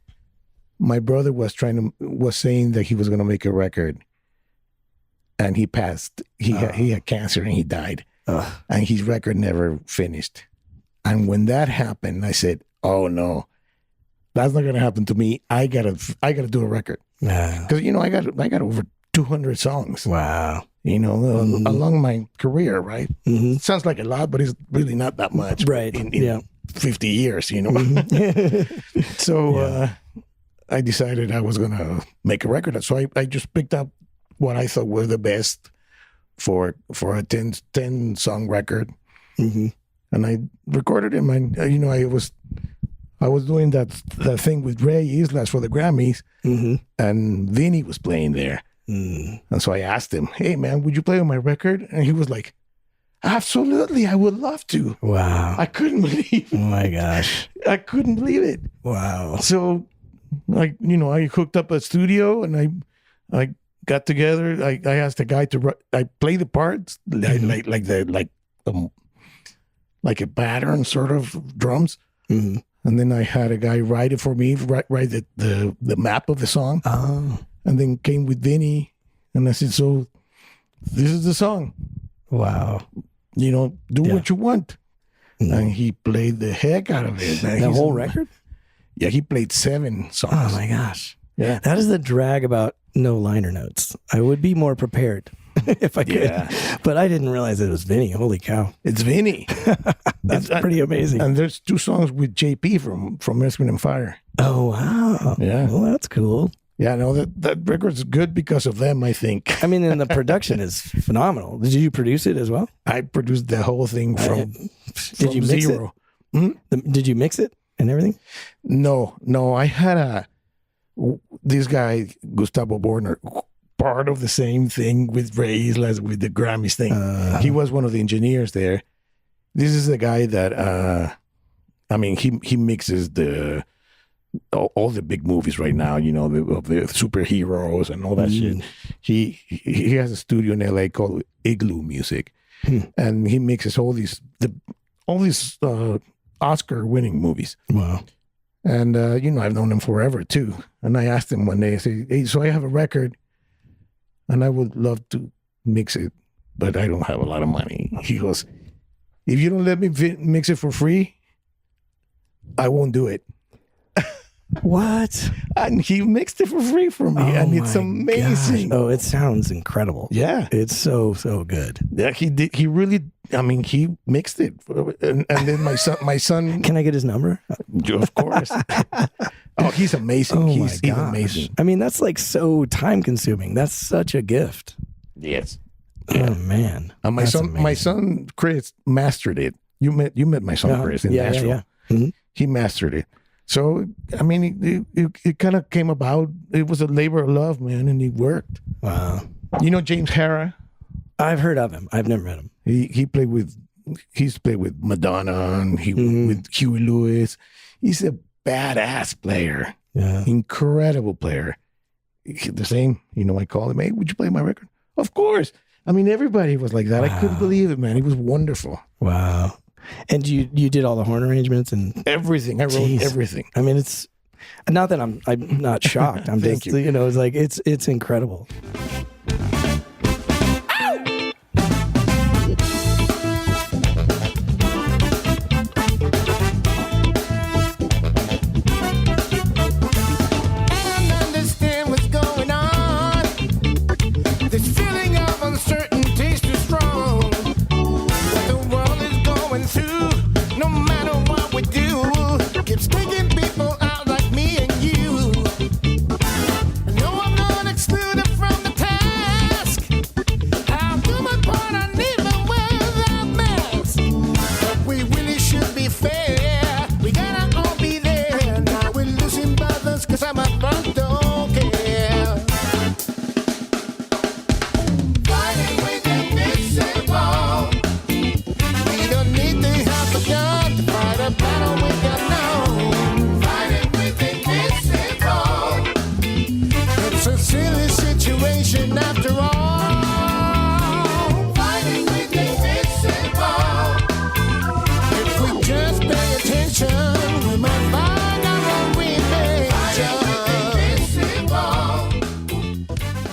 my brother was saying that he was going to make a record, and he passed. He had cancer and he died, and his record never finished. And when that happened, I said, "Oh no, that's not going to happen to me. I gotta do a record because I got over 200 songs. Wow, along my career, right? Mm-hmm. It sounds like a lot, but it's really not that much, right? In 50 years, Mm-hmm. So I decided I was gonna make a record. So I just picked up what I thought were the best for a 10 song record, mm-hmm. and I recorded him. And I was doing that thing with Ray Islas for the Grammys, mm-hmm. and Vinny was playing there. Mm. And so I asked him, "Hey man, would you play on my record?" And he was like, "Absolutely, I would love to." Wow. I couldn't believe it. Oh my gosh. I couldn't believe it. Wow. So I hooked up a studio and I got together. I asked the guy to I play the parts like a pattern sort of drums. Mm-hmm. And then I had a guy write it for me, write the map of the song. Oh. And then came with Vinny, and I said, "So this is the song. Wow. Do what you want." Mm-hmm. And he played the heck out of it. The whole record? Yeah, he played 7 songs. Oh my gosh. Yeah. That is the drag about no liner notes. I would be more prepared if I could. Yeah. But I didn't realize it was Vinny. Holy cow. It's Vinny. That's pretty amazing. And there's 2 songs with JP from Earth, Wind & Fire. Oh, wow. Yeah. Well, that's cool. Yeah, no, that record's good because of them, I think. I mean, and the production is phenomenal. Did you produce it as well? I produced the whole thing from Did you mix zero. it? Hmm? Did you mix it and everything? No. I had this guy, Gustavo Borner, part of the same thing with Ray Islas with the Grammys thing. He was one of the engineers there. This is the guy that, he mixes all the big movies right now, of the superheroes and all that shit. He has a studio in LA called Igloo Music, and he mixes all these Oscar-winning movies. Wow. And I've known him forever too. And I asked him one day, I said, "Hey, so I have a record, and I would love to mix it, but I don't have a lot of money." He goes, "If you don't let me mix it for free, I won't do it." What? And he mixed it for free for me, and it's amazing. Gosh. Oh, it sounds incredible. Yeah, it's so good. Yeah, he did. He really. He mixed it, and then my son. Can I get his number? Of course. Oh, he's amazing. He's amazing. I mean, that's like so time consuming. That's such a gift. Yes. Oh man. And my son Chris mastered it. You met my son Chris in Nashville. Yeah. Mm-hmm. He mastered it. So, it kind of came about. It was a labor of love, man, and it worked. Wow. James Hara? I've heard of him. I've never met him. He's played with Madonna and with Huey Lewis. He's a badass player. Yeah. Incredible player. The same, I call him, "Hey, would you play my record?" Of course. Everybody was like that. Wow. I couldn't believe it, man. He was wonderful. Wow. And you did all the horn arrangements and everything. I wrote everything. I mean, it's not that I'm not shocked. I'm just, it's like it's incredible. From the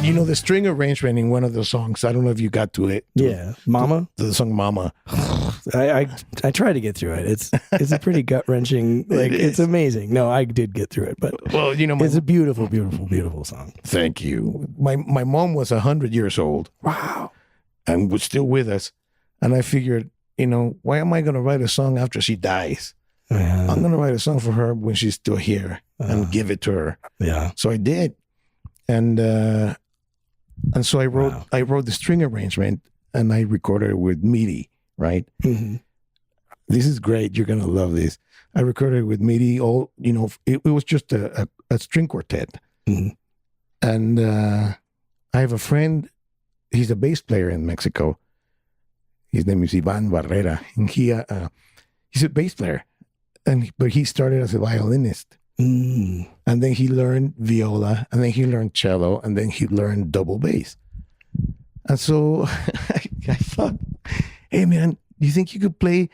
You know, the string arrangement in one of the songs, I don't know if you got to it. Yeah, Mama. The song Mama. I tried to get through it. It's a pretty gut wrenching. Like it's amazing. No, I did get through it, but well, you know, it's a beautiful, beautiful, beautiful song. Thank you. My mom was 100 years old. Wow. And was still with us. And I figured, you know, why am I going to write a song after she dies? I'm going to write a song for her when she's still here and give it to her. Yeah. So I did. And so I wrote the string arrangement and I recorded it with MIDI, right? Mm-hmm. This is great. You're going to love this. I recorded it with MIDI. All, you know, it was just a string quartet. Mm-hmm. And I have a friend, he's a bass player in Mexico. His name is Ivan Barrera. And he's a bass player. But he started as a violinist. Mm. And then he learned viola, and then he learned cello, and then he learned double bass. And so I thought, hey man, you think you could play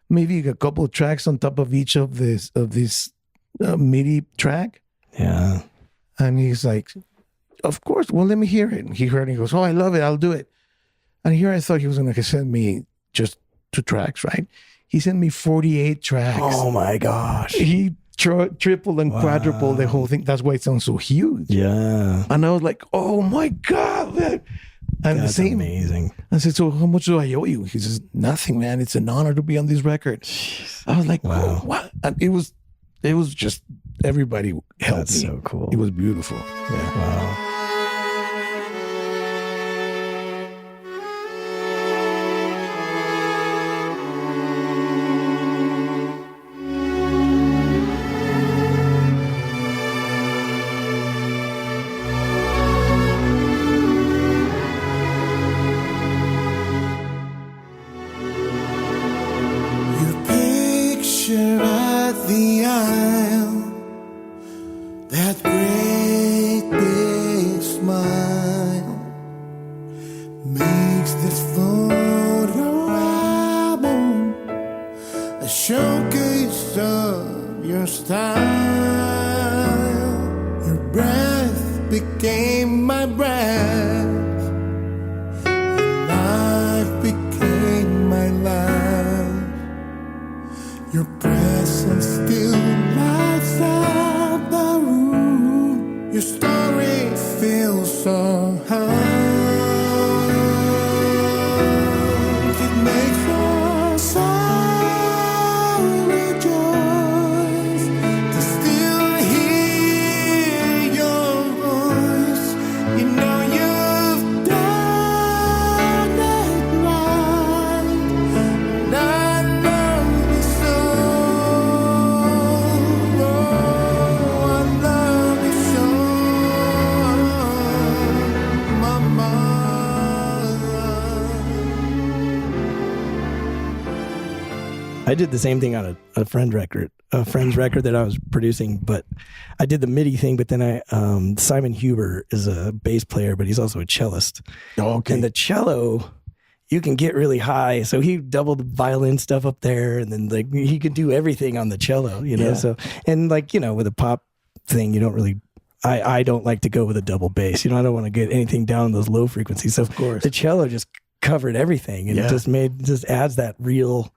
maybe a couple of tracks on top of each of this MIDI track? Yeah. And he's like, of course. Well, let me hear it. And he heard it. He goes, oh, I love it. I'll do it. And here I thought he was going to send me just 2 tracks, right? He sent me 48 tracks. Oh my gosh. He tripled and quadrupled the whole thing. That's why it sounds so huge. Yeah. And I was like, oh my God, man. And That's amazing. I said, so how much do I owe you? He says, nothing, man. It's an honor to be on this record. Jeez. I was like, wow. Oh, what? And it was just, everybody helped That's me. so cool. It was beautiful. Yeah. Wow. That great big smile makes this photo album a showcase of your style. Your breath became my breath, your life became my life. Your presence still lights up the room. Your story feels so high. It makes your soul rejoice to still hear your voice. You know you've done it right, and I love you so. Oh, I love you so, Mama. I did the same thing on a friend's record that I was producing, but I did the MIDI thing. But then Simon Huber is a bass player, but he's also a cellist. Okay. And the cello, you can get really high. So he doubled the violin stuff up there, and then like he could do everything on the cello, you know? Yeah. So, and like, you know, with a pop thing, you don't really, I don't like to go with a double bass. You know, I don't want to get anything down those low frequencies. So Of course. the cello just covered everything, and Yeah. it just adds that real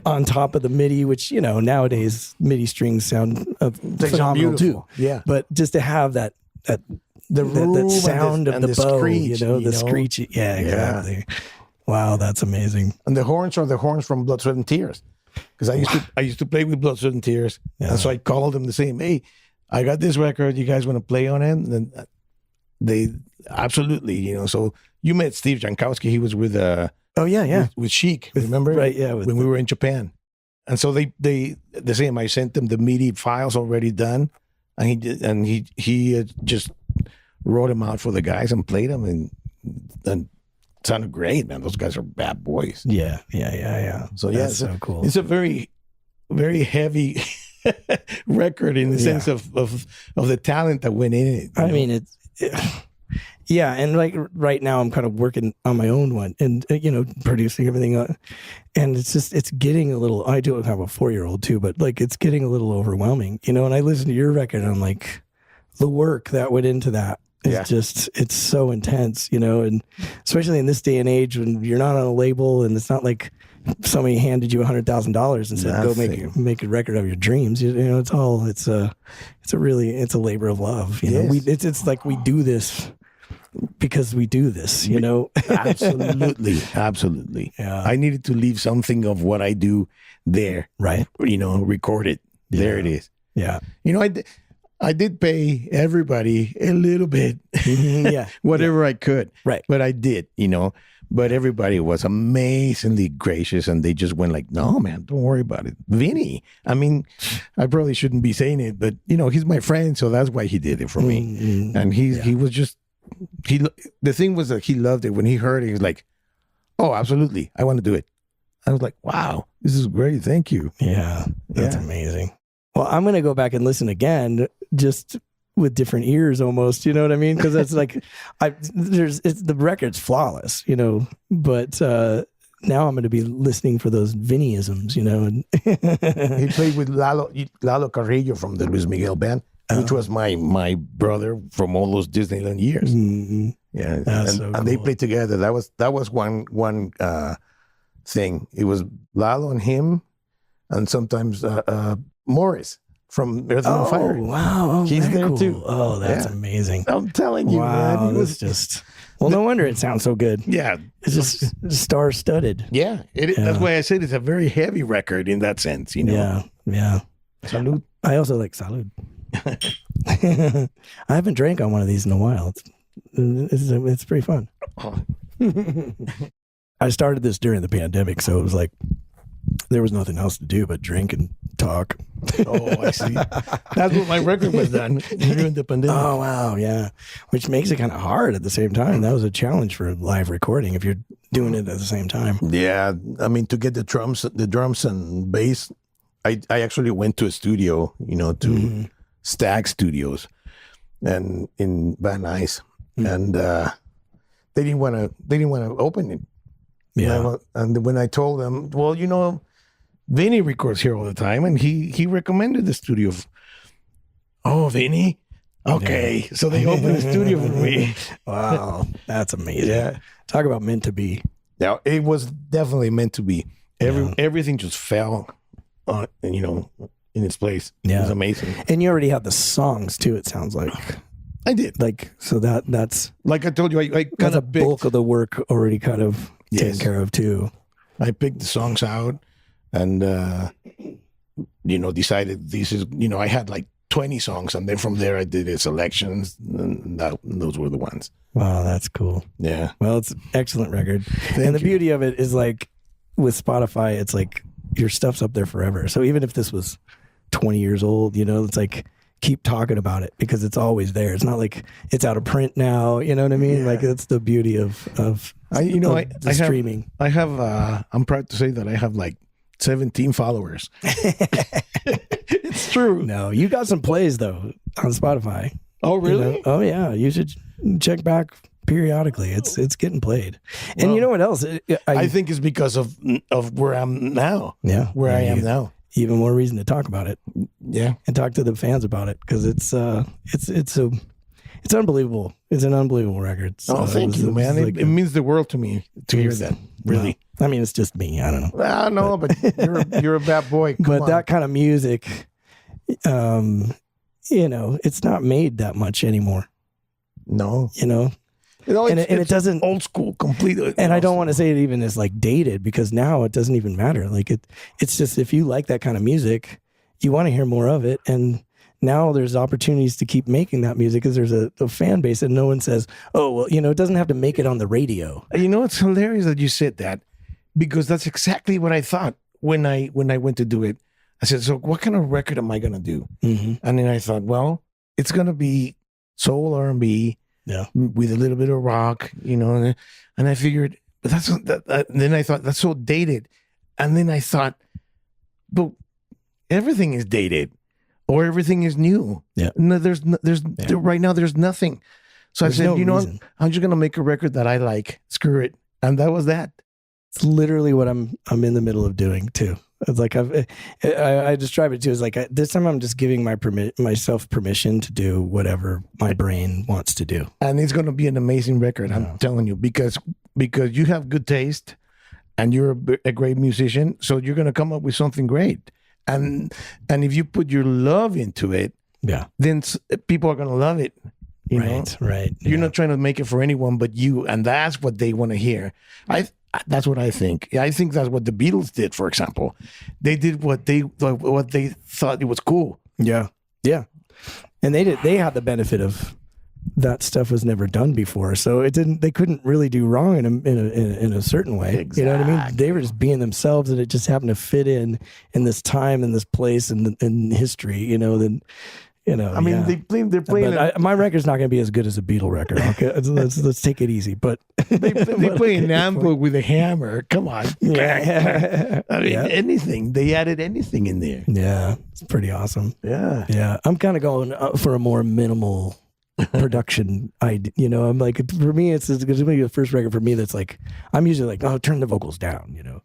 on top of the MIDI, which, you know, nowadays MIDI strings sound They sound phenomenal beautiful. too. Yeah. But just to have that room that and sound the- of the and bow, screech, you know, the screech. Yeah, exactly. Wow, that's amazing. And the horns are the horns from Blood, Sweat, and Tears. Because I used to play with Blood, Sweat, and Tears. Yeah. And so I called them the same. Hey, I got this record. You guys want to play on it? And then they absolutely, you know. So you met Steve Jankowski. He was with Oh yeah. with Chic, remember? Right, yeah. When we were in Japan. And so they the same. I sent them the MIDI files already done, and he just wrote them out for the guys and played them, and it sounded great, man. Those guys are bad boys. Yeah. So yeah, That's so cool. It's a very, very heavy record in the sense of the talent that went in it. I mean, yeah, and like right now, I'm kind of working on my own one, and you know, producing everything, and it's getting a little. I do have a 4-year-old too, but like it's getting a little overwhelming, you know. And I listen to your record, and I'm like, the work that went into that, It's just, it's so intense, you know, and especially in this day and age when you're not on a label and it's not like somebody handed you $100,000 and said, go make a record of your dreams. You know, it's a labor of love. You know, it's like we do this because we do this, you know. Absolutely. Yeah. I needed to leave something of what I do there, right? You know, record it. Yeah. There it is. Yeah. You know, I did pay everybody a little bit, whatever I could, right? But I did, you know. But everybody was amazingly gracious, and they just went like, "No, man, don't worry about it." Vinny, I mean, I probably shouldn't be saying it, but you know, he's my friend, so that's why he did it for me. Mm-hmm. And he was just the thing was that he loved it. When he heard it, he was like, "Oh, absolutely, I want to do it." I was like, "Wow, this is great, thank you." Yeah, that's amazing. Well, I'm gonna go back and listen again, just with different ears almost, you know what I mean? Because that's like, the record's flawless, you know, but now I'm going to be listening for those Vinnyisms, you know. And he played with Lalo Carrillo from the Luis Miguel band, which was my brother from all those Disneyland years. Mm-hmm. Yeah, and they played together. That was one thing. It was Lalo and him, and sometimes Morris from Earth, Wind & Fire. Wow. He's there cool. too. Oh, that's amazing. I'm telling you, wow, man. It was just, no wonder it sounds so good. Yeah. It's just star-studded. Yeah. That's why I said it's a very heavy record in that sense, you know? Yeah. Salud. I also like salud. I haven't drank on one of these in a while. It's pretty fun. Oh. I started this during the pandemic, so it was like, there was nothing else to do but drink and talk. Oh, I see. That's what my record was done during the pandemic. Oh, wow. Yeah. Which makes it kind of hard at the same time. That was a challenge for live recording if you're doing it at the same time. Yeah. I mean, to get the drums and bass, I actually went to a studio, you know, to Stag Studios and in Van Nuys. And they didn't want to open it. Yeah. And when I told them, well, you know, Vinny records here all the time, and he recommended the studio. Oh, Vinny? Okay. Yeah. So they opened a studio for me. Wow. That's amazing. Yeah. Talk about meant to be. Yeah, it was definitely meant to be. Everything just fell on, you know, in its place. Yeah. It was amazing. And you already have the songs too, it sounds like. I did. Like, so that's like I told you, I kind of bulk of the work already kind of taken care of too. I picked the songs out and, you know, decided this is, you know, I had like 20 songs, and then from there I did selections, and those were the ones. Wow, that's cool. Yeah. Well, it's an excellent record. And the beauty of it is, like, with Spotify, it's like your stuff's up there forever. So even if this was 20 years old, you know, it's like, keep talking about it because it's always there. It's not like it's out of print now. You know what I mean? Yeah. Like, that's the beauty of streaming. I have, I'm proud to say that I have like 17 followers. It's true. No, you got some plays though on Spotify. Oh, really? You know? Oh, yeah. You should check back periodically. It's getting played. And well, you know what else? I think it's because of where I'm now. Yeah. Where I am now. Even more reason to talk about it. Yeah. And talk to the fans about it, because it's unbelievable. It's an unbelievable record. So thank you, man. It means the world to me to hear that. Really. Well, I mean, it's just me. I don't know. I know, but you're a bad boy. But that kind of music, you know, it's not made that much anymore. No. You know? And it doesn't old school completely. And I don't want to say it even is like dated, because now it doesn't even matter. Like it's just, if you like that kind of music, you want to hear more of it. And now there's opportunities to keep making that music because there's a fan base, and no one says, oh, well, you know, it doesn't have to make it on the radio. You know, it's hilarious that you said that, because that's exactly what I thought when I went to do it. I said, so what kind of record am I going to do? Mm-hmm. And then I thought, well, it's going to be soul R&B. Yeah, with a little bit of rock, you know, and I figured, but then I thought that's so dated, and then I thought, but everything is dated, or everything is new. Yeah, no, right now there's nothing. So I said, no, you know, I'm just gonna make a record that I like. Screw it, and that was that. It's literally what I'm in the middle of doing too. It's like I describe it too as like this time I'm just giving myself permission to do whatever my brain wants to do. And it's going to be an amazing record, I'm telling you, because you have good taste and you're a great musician, so you're going to come up with something great. And if you put your love into it, then people are going to love it. You know? Right. You're not trying to make it for anyone but you, and that's what they want to hear. That's what I think. I think that's what the Beatles did, for example. They did what they thought it was cool. Yeah. And they had the benefit of that stuff was never done before, so they couldn't really do wrong in a certain way. Exactly. You know what I mean? They were just being themselves, and it just happened to fit in this time, in this place, in history. You know, then. You know, I mean, they're playing. My record's not going to be as good as a Beatle record. Okay, let's take it easy. But they play an ambo with a hammer. Come on, yeah. I mean, anything. They added anything in there. Yeah, it's pretty awesome. Yeah. I'm kind of going for a more minimal production. You know, I'm like, for me, it's going to be the first record for me that's like, I'm usually like, oh, turn the vocals down. You know,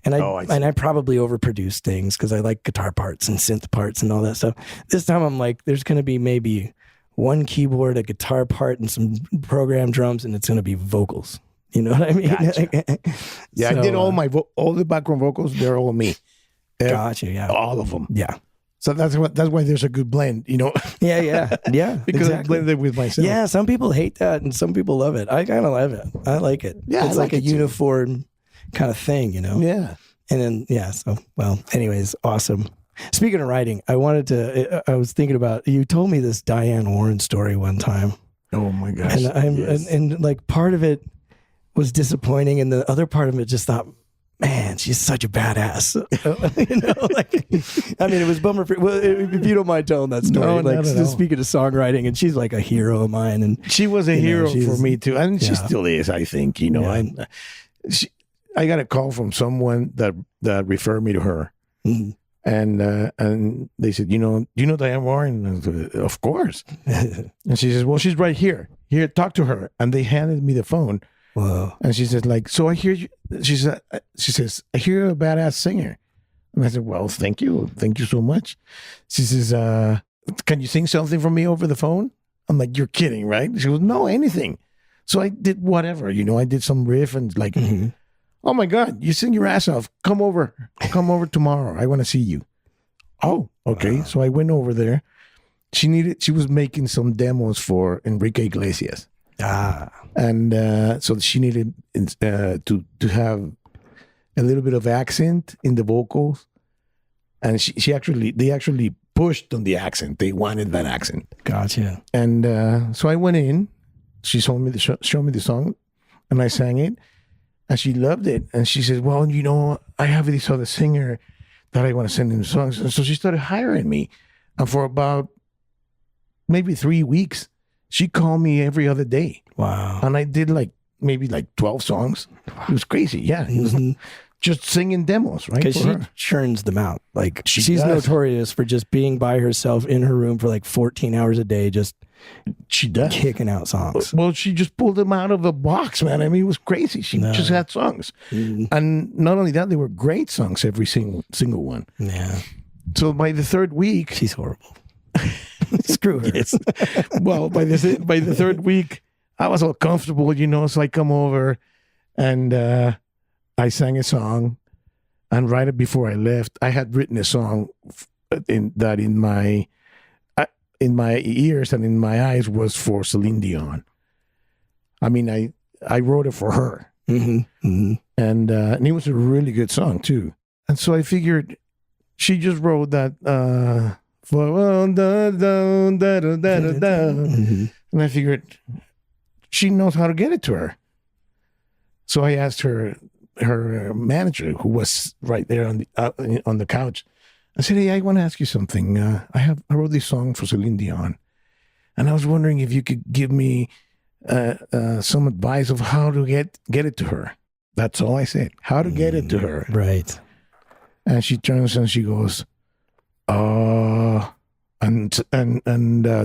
and I probably overproduce things because I like guitar parts and synth parts and all that stuff. This time I'm like, there's going to be maybe one keyboard, a guitar part, and some programmed drums, and it's going to be vocals. You know what I mean? Gotcha. Yeah, so, I did all the background vocals. They're all me. Gotcha. Yeah, all of them. Yeah. So that's why there's a good blend, you know. Yeah. Because I blended with myself. Yeah, some people hate that and some people love it. I kind of love it. I like it. Yeah, it's like a uniform kind of thing, you know. Yeah. And then so anyways, awesome. Speaking of writing, I was thinking about, you told me this Diane Warren story one time. Oh my gosh. And and like part of it was disappointing, and the other part of it just thought, man, she's such a badass. You know, like, I mean, it was bummer. Well, if you don't mind telling that story, speaking of songwriting, and she's like a hero of mine, and she was a hero for me too, and she still is. I think, you know, I got a call from someone that referred me to her, and they said, you know Diane Warren? And I said, of course. And she says, well, she's right here. Here, talk to her. And they handed me the phone. Wow. And she says, like, so I hear you. She says, I hear you're a badass singer. And I said, well, thank you so much. She says, can you sing something for me over the phone? I'm like, you're kidding, right? She goes, no, anything. So I did whatever, you know. I did some riff and like, oh my God, you sing your ass off. Come over tomorrow. I want to see you. Oh, okay. Wow. So I went over there. She was making some demos for Enrique Iglesias. And so she needed to have a little bit of accent in the vocals, and they actually pushed on the accent. They wanted that accent. Gotcha. And so I went in. She showed me the song, and I sang it, and she loved it. And she said, "Well, you know, I have this other singer that I want to send him songs." And so she started hiring me, and for about maybe 3 weeks. She called me every other day. Wow. And I did maybe 12 songs. It was crazy. Yeah. It was just singing demos, right? Because she churns them out. Like, she's notorious for just being by herself in her room for 14 hours a day, just kicking out songs. Well, she just pulled them out of a box, man. I mean, it was crazy. She just had songs. And not only that, they were great songs, every single one. Yeah. So by the third week... She's horrible. Screw her. Yes. Well, by the third week, I was all comfortable, you know. So I come over and I sang a song. And right before I left, I had written a song in my ears and in my eyes was for Celine Dion. I mean, I wrote it for her. And it was a really good song too. And so I figured she just wrote that. And I figured she knows how to get it to her. So I asked her manager, who was right there on the couch. I said, "Hey, I want to ask you something. I wrote this song for Celine Dion, and I was wondering if you could give me some advice of how to get it to her." That's all I said. How to get it to her. Right. And she turns and she goes, and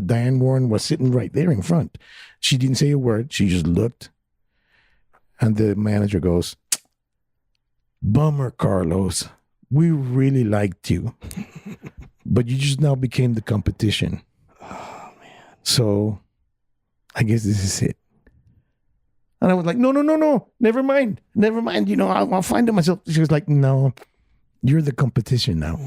Diane Warren was sitting right there in front. She didn't say a word. She just looked. And the manager goes, "Bummer, Carlos. we really liked you, but you just now became the competition. Oh man. So I guess this is it. And I was like, no, never mind. You know, I'll find it myself. She was like, no, you're the competition now.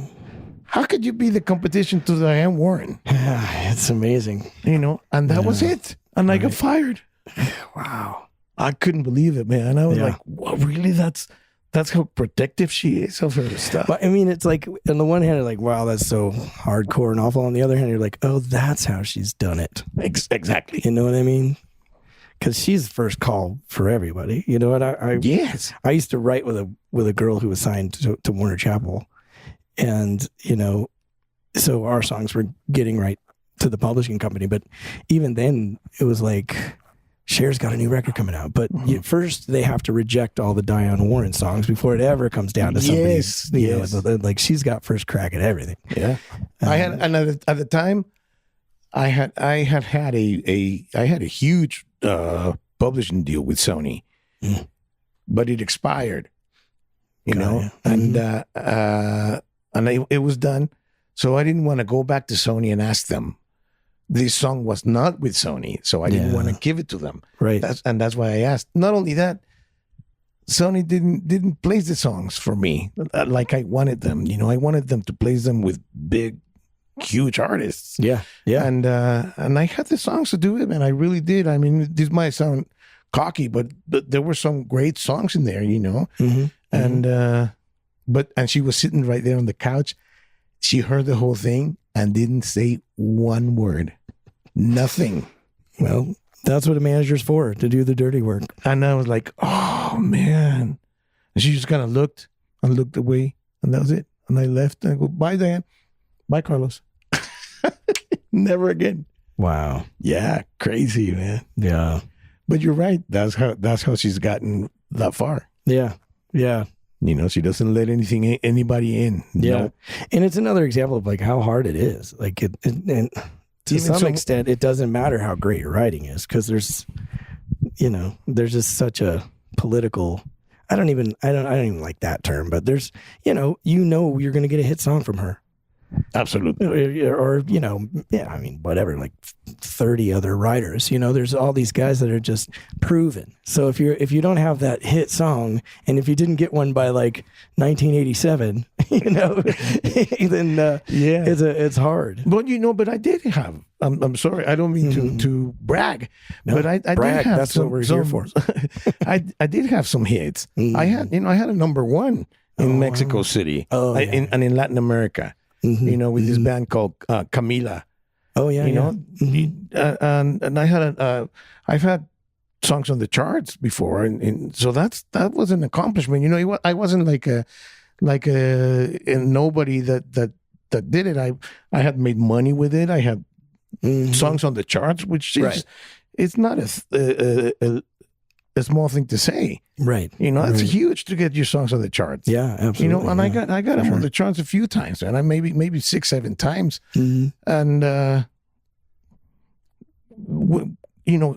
How could you be the competition to Diane Warren? It's amazing. You know, and that was it. And I got fired. Wow. I couldn't believe it, man. I was like, what, really? That's how protective she is of her stuff. But I mean, it's like, on the one hand, you're like, wow, that's so hardcore and awful. On the other hand, you're like, oh, that's how she's done it. Exactly. You know what I mean? Because she's first call for everybody. You know what? Yes. I used to write with a girl who was signed to Warner Chappell. And, you know, so our songs were getting right to the publishing company. But even then, it was like, Cher's got a new record coming out. But first, they have to reject all the Diane Warren songs before it ever comes down to somebody. Yes. You know, like, she's got first crack at everything. Yeah. I had, and at the time, I had a huge publishing deal with Sony, but it expired. You know, and it was done. So I didn't want to go back to Sony and ask them. This song was not with Sony, so I didn't want to give it to them. Right. That's why I asked. Not only that, Sony didn't place the songs for me like I wanted them. You know, I wanted them to place them with big, huge artists. Yeah. Yeah. And I had the songs to do it, man. I really did. I mean, this might sound cocky, but there were some great songs in there, you know. Mm-hmm. And she was sitting right there on the couch. She heard the whole thing and didn't say one word. Nothing. Well, that's what a manager's for, to do the dirty work. And I was like, oh, man. And she just kind of looked away, and that was it. And I left, and I go, bye, Diane. Bye, Carlos. Never again. Wow. Yeah, crazy, man. Yeah. But you're right. That's how she's gotten that far. Yeah. Yeah. You know, she doesn't let anybody in. Yeah. No. And it's another example of like how hard it is. Like and to some extent, it doesn't matter how great your writing is, because there's just such a political. I don't even like that term, but there's you're going to get a hit song from her. Absolutely. Or I mean, whatever, like 30 other writers, there's all these guys that are just proven. So if you don't have that hit song, and if you didn't get one by like 1987, then it's hard. But I did have, I'm sorry, I don't mean to brag, but I brag, did have that's what we're here for. I did have some hits. I had a number one in Mexico City and in Latin America. Mm-hmm. With this band called Camila. Oh yeah, and I had I've had songs on the charts before, and so that was an accomplishment. I wasn't like a nobody that did it. I had made money with it. I had songs on the charts, which is it's not a small thing to say. Right. It's huge to get your songs on the charts. Yeah, absolutely. And I got them on the charts a few times, and I maybe 6-7 times. Mm-hmm. And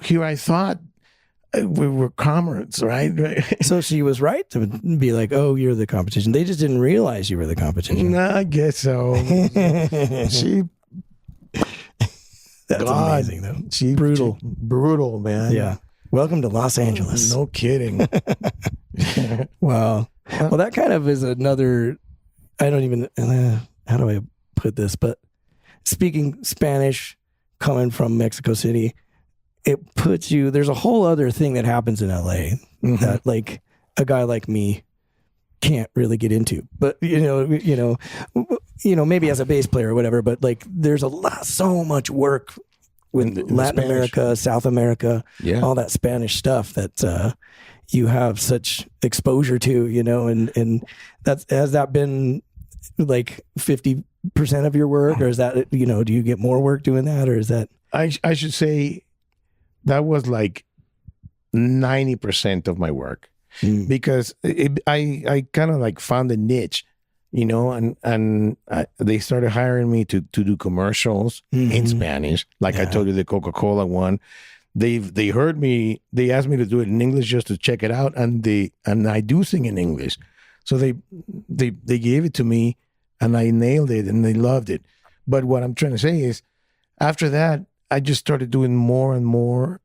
here I thought we were comrades, right? So she was right to be like, "Oh, you're the competition." They just didn't realize you were the competition. No, I guess so. That's amazing, though. She brutal, man. Yeah. Welcome to Los Angeles. No kidding. Wow. Well, that kind of is another, I don't even, how do I put this? But speaking Spanish, coming from Mexico City, it puts you, there's a whole other thing that happens in LA that like a guy like me can't really get into. But, maybe as a bass player or whatever, but like there's so much work with Latin America, South America, all that Spanish stuff that you have such exposure to, and has that been like 50% of your work, or is that, do you get more work doing that, or is that? I should say that was like 90% of my work, because I kind of like found a niche. And they started hiring me to do commercials in Spanish. Like I told you, the Coca-Cola one. They heard me. They asked me to do it in English just to check it out, and I do sing in English. So they gave it to me, and I nailed it, and they loved it. But what I'm trying to say is, after that, I just started doing more and more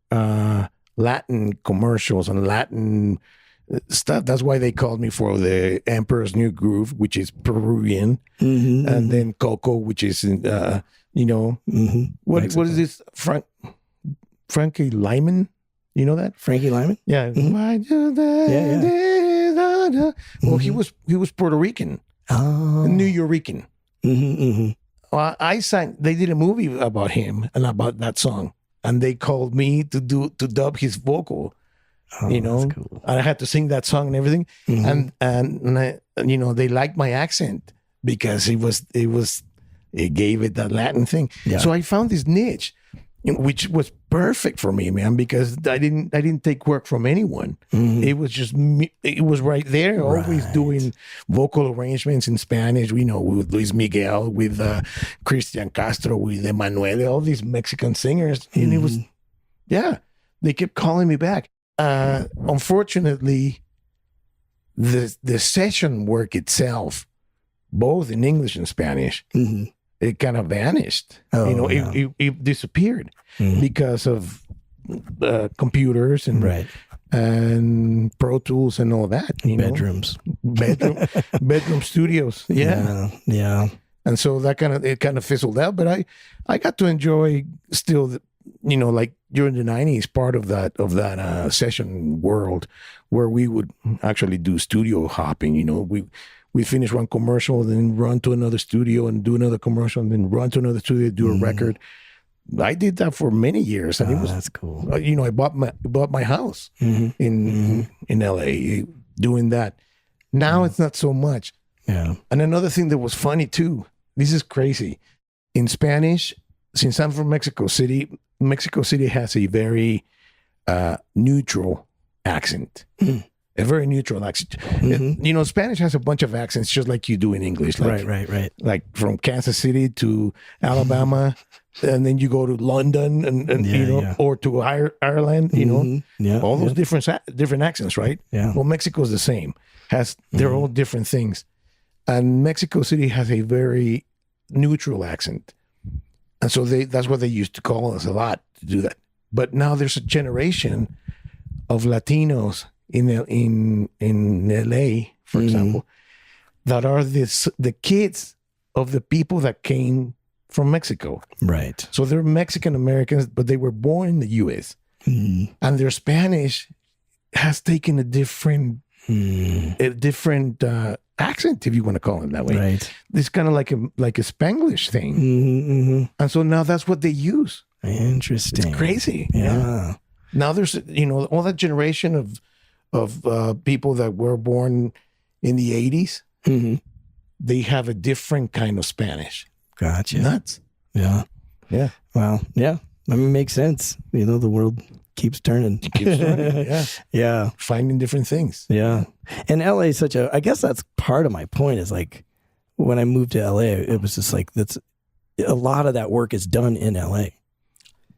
Latin commercials and Latin stuff. That's why they called me for the Emperor's New Groove, which is Peruvian, and then Coco, which is what is this? Frankie Lyman, you know that? Frankie Lyman? Yeah. Why do Well, he was Puerto Rican, New Yorican. Well, they did a movie about him and about that song, and they called me to dub his vocal. That's cool. And I had to sing that song and everything, and I, they liked my accent because it gave it that Latin thing. Yeah. So I found this niche, which was perfect for me, man, because I didn't take work from anyone. It was just me. It was right there, always doing vocal arrangements in Spanish, with Luis Miguel, with Cristian Castro, with Emanuele, all these Mexican singers. And it was, they kept calling me back. Unfortunately, the session work itself, both in English and Spanish, it kind of vanished. It disappeared because of computers and Pro Tools and all that. Bedroom studios. Yeah. And so that kind of fizzled out. But I got to enjoy still, like during the 90s, part of that session world where we would actually do studio hopping. We finish one commercial, then run to another studio and do another commercial, and then run to another studio, do a record. I did that for many years, and that's cool. I bought my house in LA doing that. Now it's not so much. Yeah. And another thing that was funny too. This is crazy. In Spanish, since I'm from Mexico City has a very neutral accent. A very neutral accent. Spanish has a bunch of accents just like you do in English. Like, right. Like from Kansas City to Alabama, and then you go to London and or to Ireland, all those different accents, right? Yeah. Well, Mexico's the same. They're all different things. And Mexico City has a very neutral accent. And so that's what they used to call us a lot to do that. But now there's a generation of Latinos in LA, for example, that are the kids of the people that came from Mexico. Right. So they're Mexican Americans, but they were born in the U.S. And their Spanish has taken a different accent, if you want to call it that way. Right. It's kind of like a Spanglish thing. And so now that's what they use. Interesting. It's crazy. Yeah. Now there's all that generation of people that were born in the 80s. They have a different kind of Spanish. Gotcha. Nuts. Yeah. Yeah. Well, yeah. I mean, it makes sense. The world keeps turning. It keeps turning. Yeah. Yeah. Finding different things. Yeah. And LA is I guess that's part of my point is like when I moved to LA, it was just like a lot of that work is done in LA.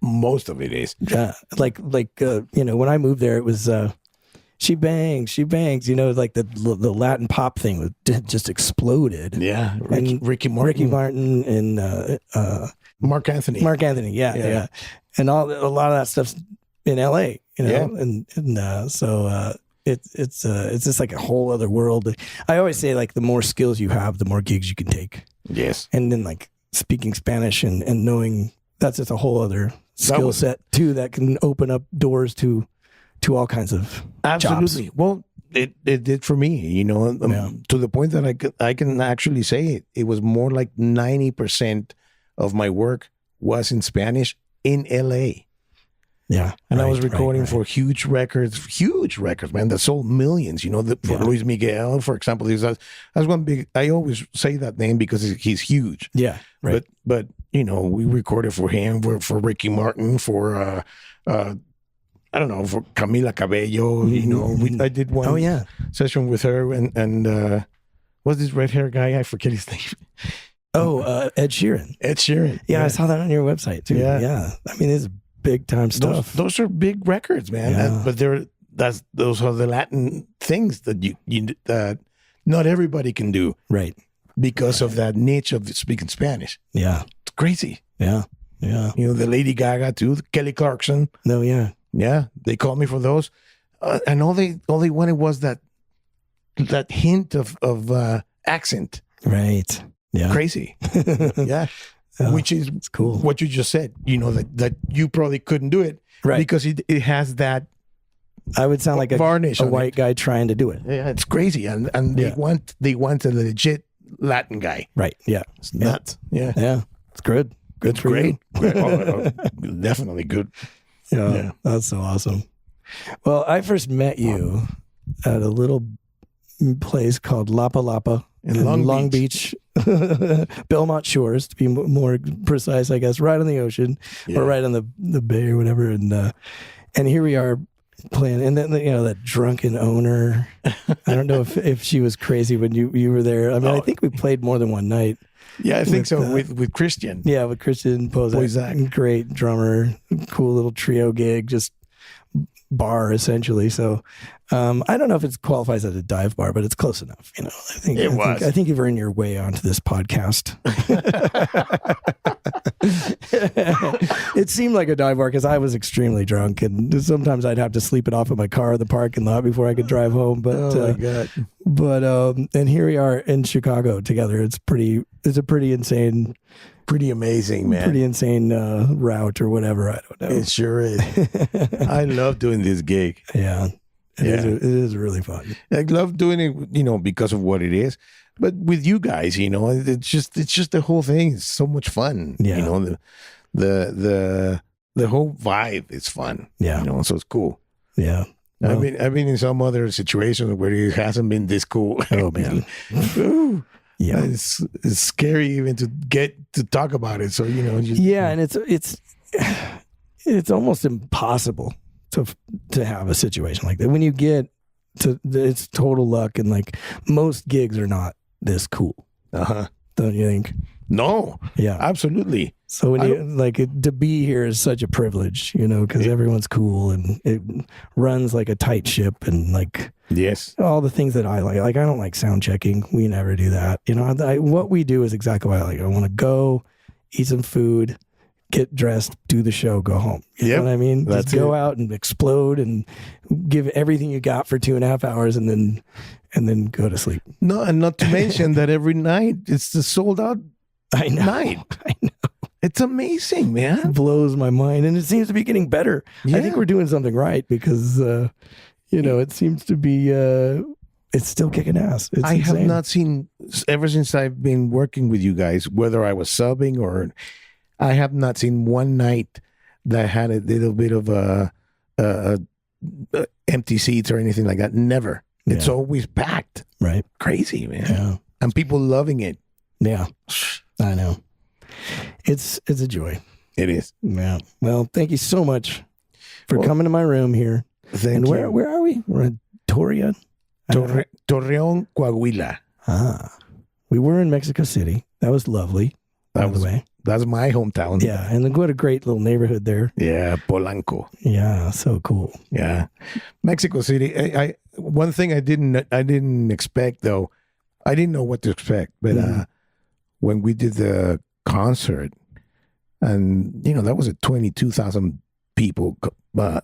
Most of it is. Yeah. Like when I moved there, it was she bangs, like the Latin pop thing just exploded. Yeah. Ricky Martin and Mark Anthony. Yeah. And a lot of that stuff's in LA, and so it's just like a whole other world. I always say like the more skills you have, the more gigs you can take. Yes. And then like speaking Spanish and knowing that's just a whole other skill set too that can open up doors to all kinds of absolutely jobs. Well, it did for me, to the point that I can actually say it was more like 90% of my work was in Spanish in LA. Yeah. And I was recording for huge records, man, that sold millions, for Luis Miguel, for example. That's one big, I always say that name because he's huge. Yeah. Right. But we recorded for him, for Ricky Martin, for, I don't know, for Camila Cabello, I did one session with her and what's this red hair guy? I forget his name. Ed Sheeran. Yeah, I saw that on your website too. Yeah. I mean, it's big time stuff. Those are big records, man. Yeah. But those are the Latin things that not everybody can do Right. because of that niche of speaking Spanish. Yeah. It's crazy. Yeah. Yeah. You know, the Lady Gaga too, Kelly Clarkson. No, yeah. Yeah, they called me for those, and all they wanted was that hint of accent. Right. Yeah. Crazy. Yeah. Yeah. Which is It's cool. what you just said. You know that you probably couldn't do it, Right. Because it has that I would sound like varnish a on white guy trying to do it. Yeah, it's crazy, and Yeah. they want a legit Latin guy. Right. Yeah. It's nuts. Yeah, Yeah. It's good. Good it's for great. you. Definitely good. Yeah, Yeah. That's so awesome. Well, I first met you at a little place called Lapa Lapa In Long Beach, Belmont Shores, to be more precise, I guess, right on the ocean Yeah. or right on the bay or whatever. And here we are playing, and then that drunken owner. I don't know if she was crazy when you were there. I mean, I think we played more than one night. Yeah, I think With, so. With Christian. Yeah, with Christian Pozak, great drummer, cool little trio gig, just bar essentially. So I don't know if it qualifies as a dive bar, but it's close enough. You know, I think you've earned your way onto this podcast. It seemed like a dive bar because I was extremely drunk, and sometimes I'd have to sleep it off in my car in the parking lot before I could drive home. But Oh my God. but and here we are in Chicago together. It's a pretty insane. Pretty amazing, man. Pretty insane route or whatever. I don't know. It sure is. I love doing this gig. Yeah. It is really fun. I love doing it, you know, because of what it is. But with you guys, you know, it's just the whole thing is so much fun. Yeah. You know, the whole vibe is fun. Yeah. You know, so it's cool. Yeah. I've Well, been in some other situations where it hasn't been this cool. Oh, man. Ooh. Yeah. It's scary even to get to talk about it. So, you know, Yeah, and it's almost impossible to have a situation like that. When you get to it's total luck, and like most gigs are not this cool. uh-huh. Don't you think? No, Yeah. absolutely. So when to be here is such a privilege, you know, because everyone's cool and it runs like a tight ship, and like Yes. all the things that I like. Like, I don't like sound checking. We never do that. You know, what we do is exactly what I like. I want to go, eat some food, get dressed, do the show, go home. You know what I mean? That's Just go it. out and explode and give everything you got for 2.5 hours, and then go to sleep. No, and not to mention that every night it's the sold out I know. night. I know. It's amazing, It man. blows my mind, and it seems to be getting better. I think Yeah. we're doing something right because, you know, it seems to be, it's still kicking ass. It's I have insane. not seen, ever since I've been working with you guys, whether I was subbing or I have not seen one night that had a little bit of empty seats or anything like that. Never. It's Yeah. always packed. Right. Crazy, man. Yeah. And people loving it. Yeah. I know. It's a joy. It is. Yeah. Well, thank you so much for Well, coming to my room here. Thank And you. where are we? We're in Torreon. Torreón, Coahuila. We were in Mexico City. That was lovely. By was- the way. That's my hometown. Yeah. And then what a great little neighborhood there. Yeah, Polanco. Yeah. So cool. Yeah, Mexico City. I one thing I didn't expect though. I didn't know what to expect, but when we did the concert, and you know that was a 22,000 people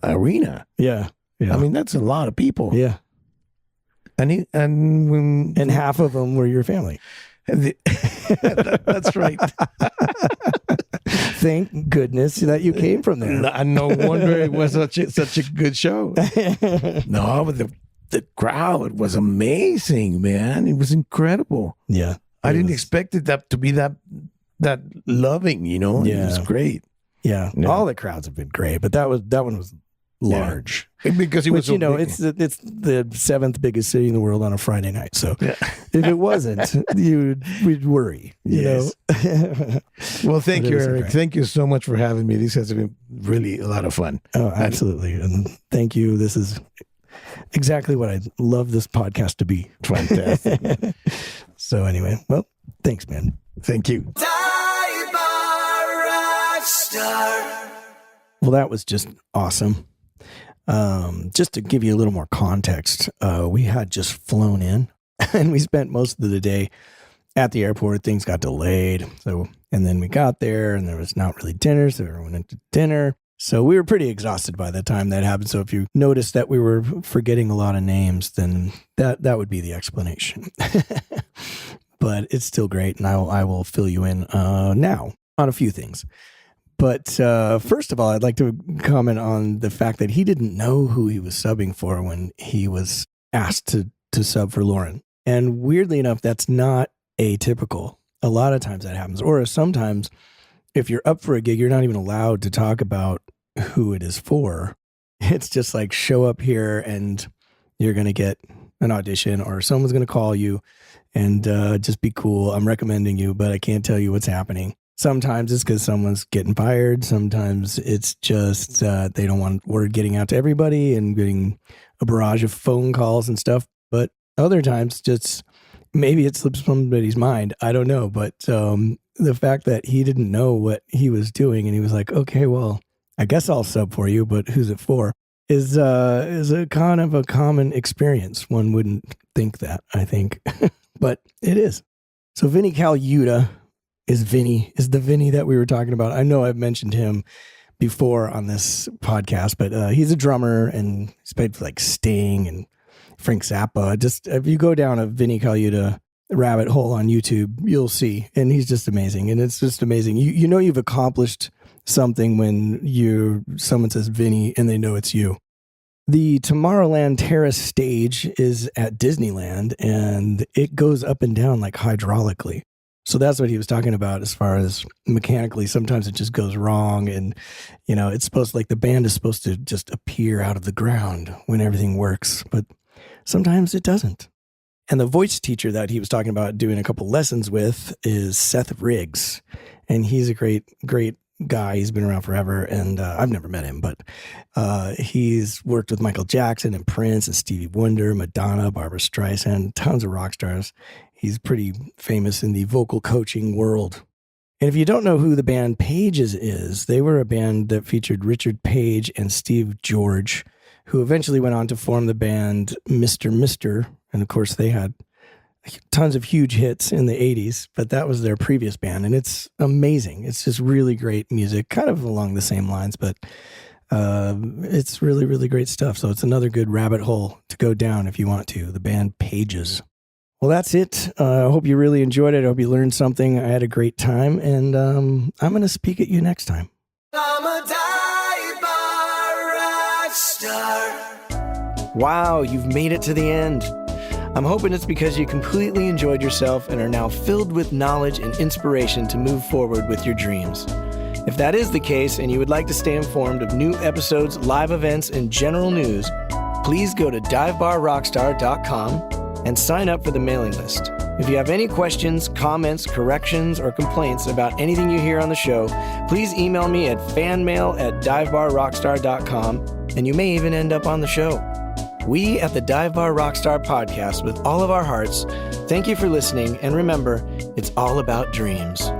arena. Yeah. Yeah. I mean that's a lot of people. yeah. And half of them were your family. that's right. Thank goodness that you came from there. No wonder it was such a good show. No, but the crowd was amazing, man. It was incredible. Yeah. I didn't expect it to be that loving, you know. Yeah. It was great. Yeah. Yeah. All the crowds have been great, but that one was large. Because it was Which, so you know, big. it's the 7th biggest city in the world on a Friday night. So Yeah. if it wasn't, we'd worry. You Yes. know. Well, thank But it you, was Eric. great. Thank you so much for having me. This has been really a lot of fun. Oh, absolutely. And thank you. This is exactly what I love this podcast to be. Fantastic. So anyway, well, thanks, man. Thank you. Well, that was just awesome. Just to give you a little more context, we had just flown in And we spent most of the day at the airport. Things got delayed. And then we got there and there was not really dinner. So everyone went to dinner. So we were pretty exhausted by the time that happened. So if you noticed that we were forgetting a lot of names, then that would be the explanation. But it's still great. And I will fill you in now on a few things. But first of all, I'd like to comment on the fact that he didn't know who he was subbing for when he was asked to sub for Lauren. And weirdly enough, that's not atypical. A lot of times that happens. Or sometimes if you're up for a gig, you're not even allowed to talk about who it is for. It's just like, show up here and you're going to get an audition, or someone's going to call you, and just be cool. I'm recommending you, but I can't tell you what's happening. Sometimes it's because someone's getting fired. Sometimes it's just they don't want word getting out to everybody and getting a barrage of phone calls and stuff. But other times, just maybe it slips somebody's mind. I don't know. But the fact that he didn't know what he was doing and he was like, okay, well, I guess I'll sub for you, but who's it for? Is a kind of a common experience. One wouldn't think that, I think, but it is. So Vinny Colaiuta is the Vinny that we were talking about. I know I've mentioned him before on this podcast, but he's a drummer and he's played for like Sting and Frank Zappa. Just if you go down a Vinny Colaiuta rabbit hole on YouTube, you'll see, and he's just amazing. And it's just amazing. You know you've accomplished something when someone says Vinny and they know it's you. The Tomorrowland Terrace stage is at Disneyland, and it goes up and down like hydraulically. So that's what he was talking about as far as mechanically. Sometimes it just goes wrong, and it's supposed, like, the band is supposed to just appear out of the ground when everything works, but sometimes it doesn't. And the voice teacher that he was talking about doing a couple lessons with is Seth Riggs, and he's a great guy. He's been around forever, and I've never met him, but he's worked with Michael Jackson and Prince and Stevie Wonder, Madonna, Barbra Streisand, tons of rock stars. He's pretty famous in the vocal coaching world. And if you don't know who the band Pages is, they were a band that featured Richard Page and Steve George, who eventually went on to form the band Mr. Mister. And of course, they had tons of huge hits in the 80s, but that was their previous band. And it's amazing. It's just really great music, kind of along the same lines, but it's really, really great stuff. So it's another good rabbit hole to go down if you want to, the band Pages. Well, that's it. I hope you really enjoyed it. I hope you learned something. I had a great time, and I'm going to speak at you next time. I'm a dive bar rock star. Wow, you've made it to the end. I'm hoping it's because you completely enjoyed yourself and are now filled with knowledge and inspiration to move forward with your dreams. If that is the case and you would like to stay informed of new episodes, live events, and general news, please go to divebarrockstar.com and sign up for the mailing list. If you have any questions, comments, corrections, or complaints about anything you hear on the show, please email me at fanmail@divebarrockstar.com, and you may even end up on the show. We at the Dive Bar Rockstar podcast, with all of our hearts, thank you for listening, and remember, it's all about dreams.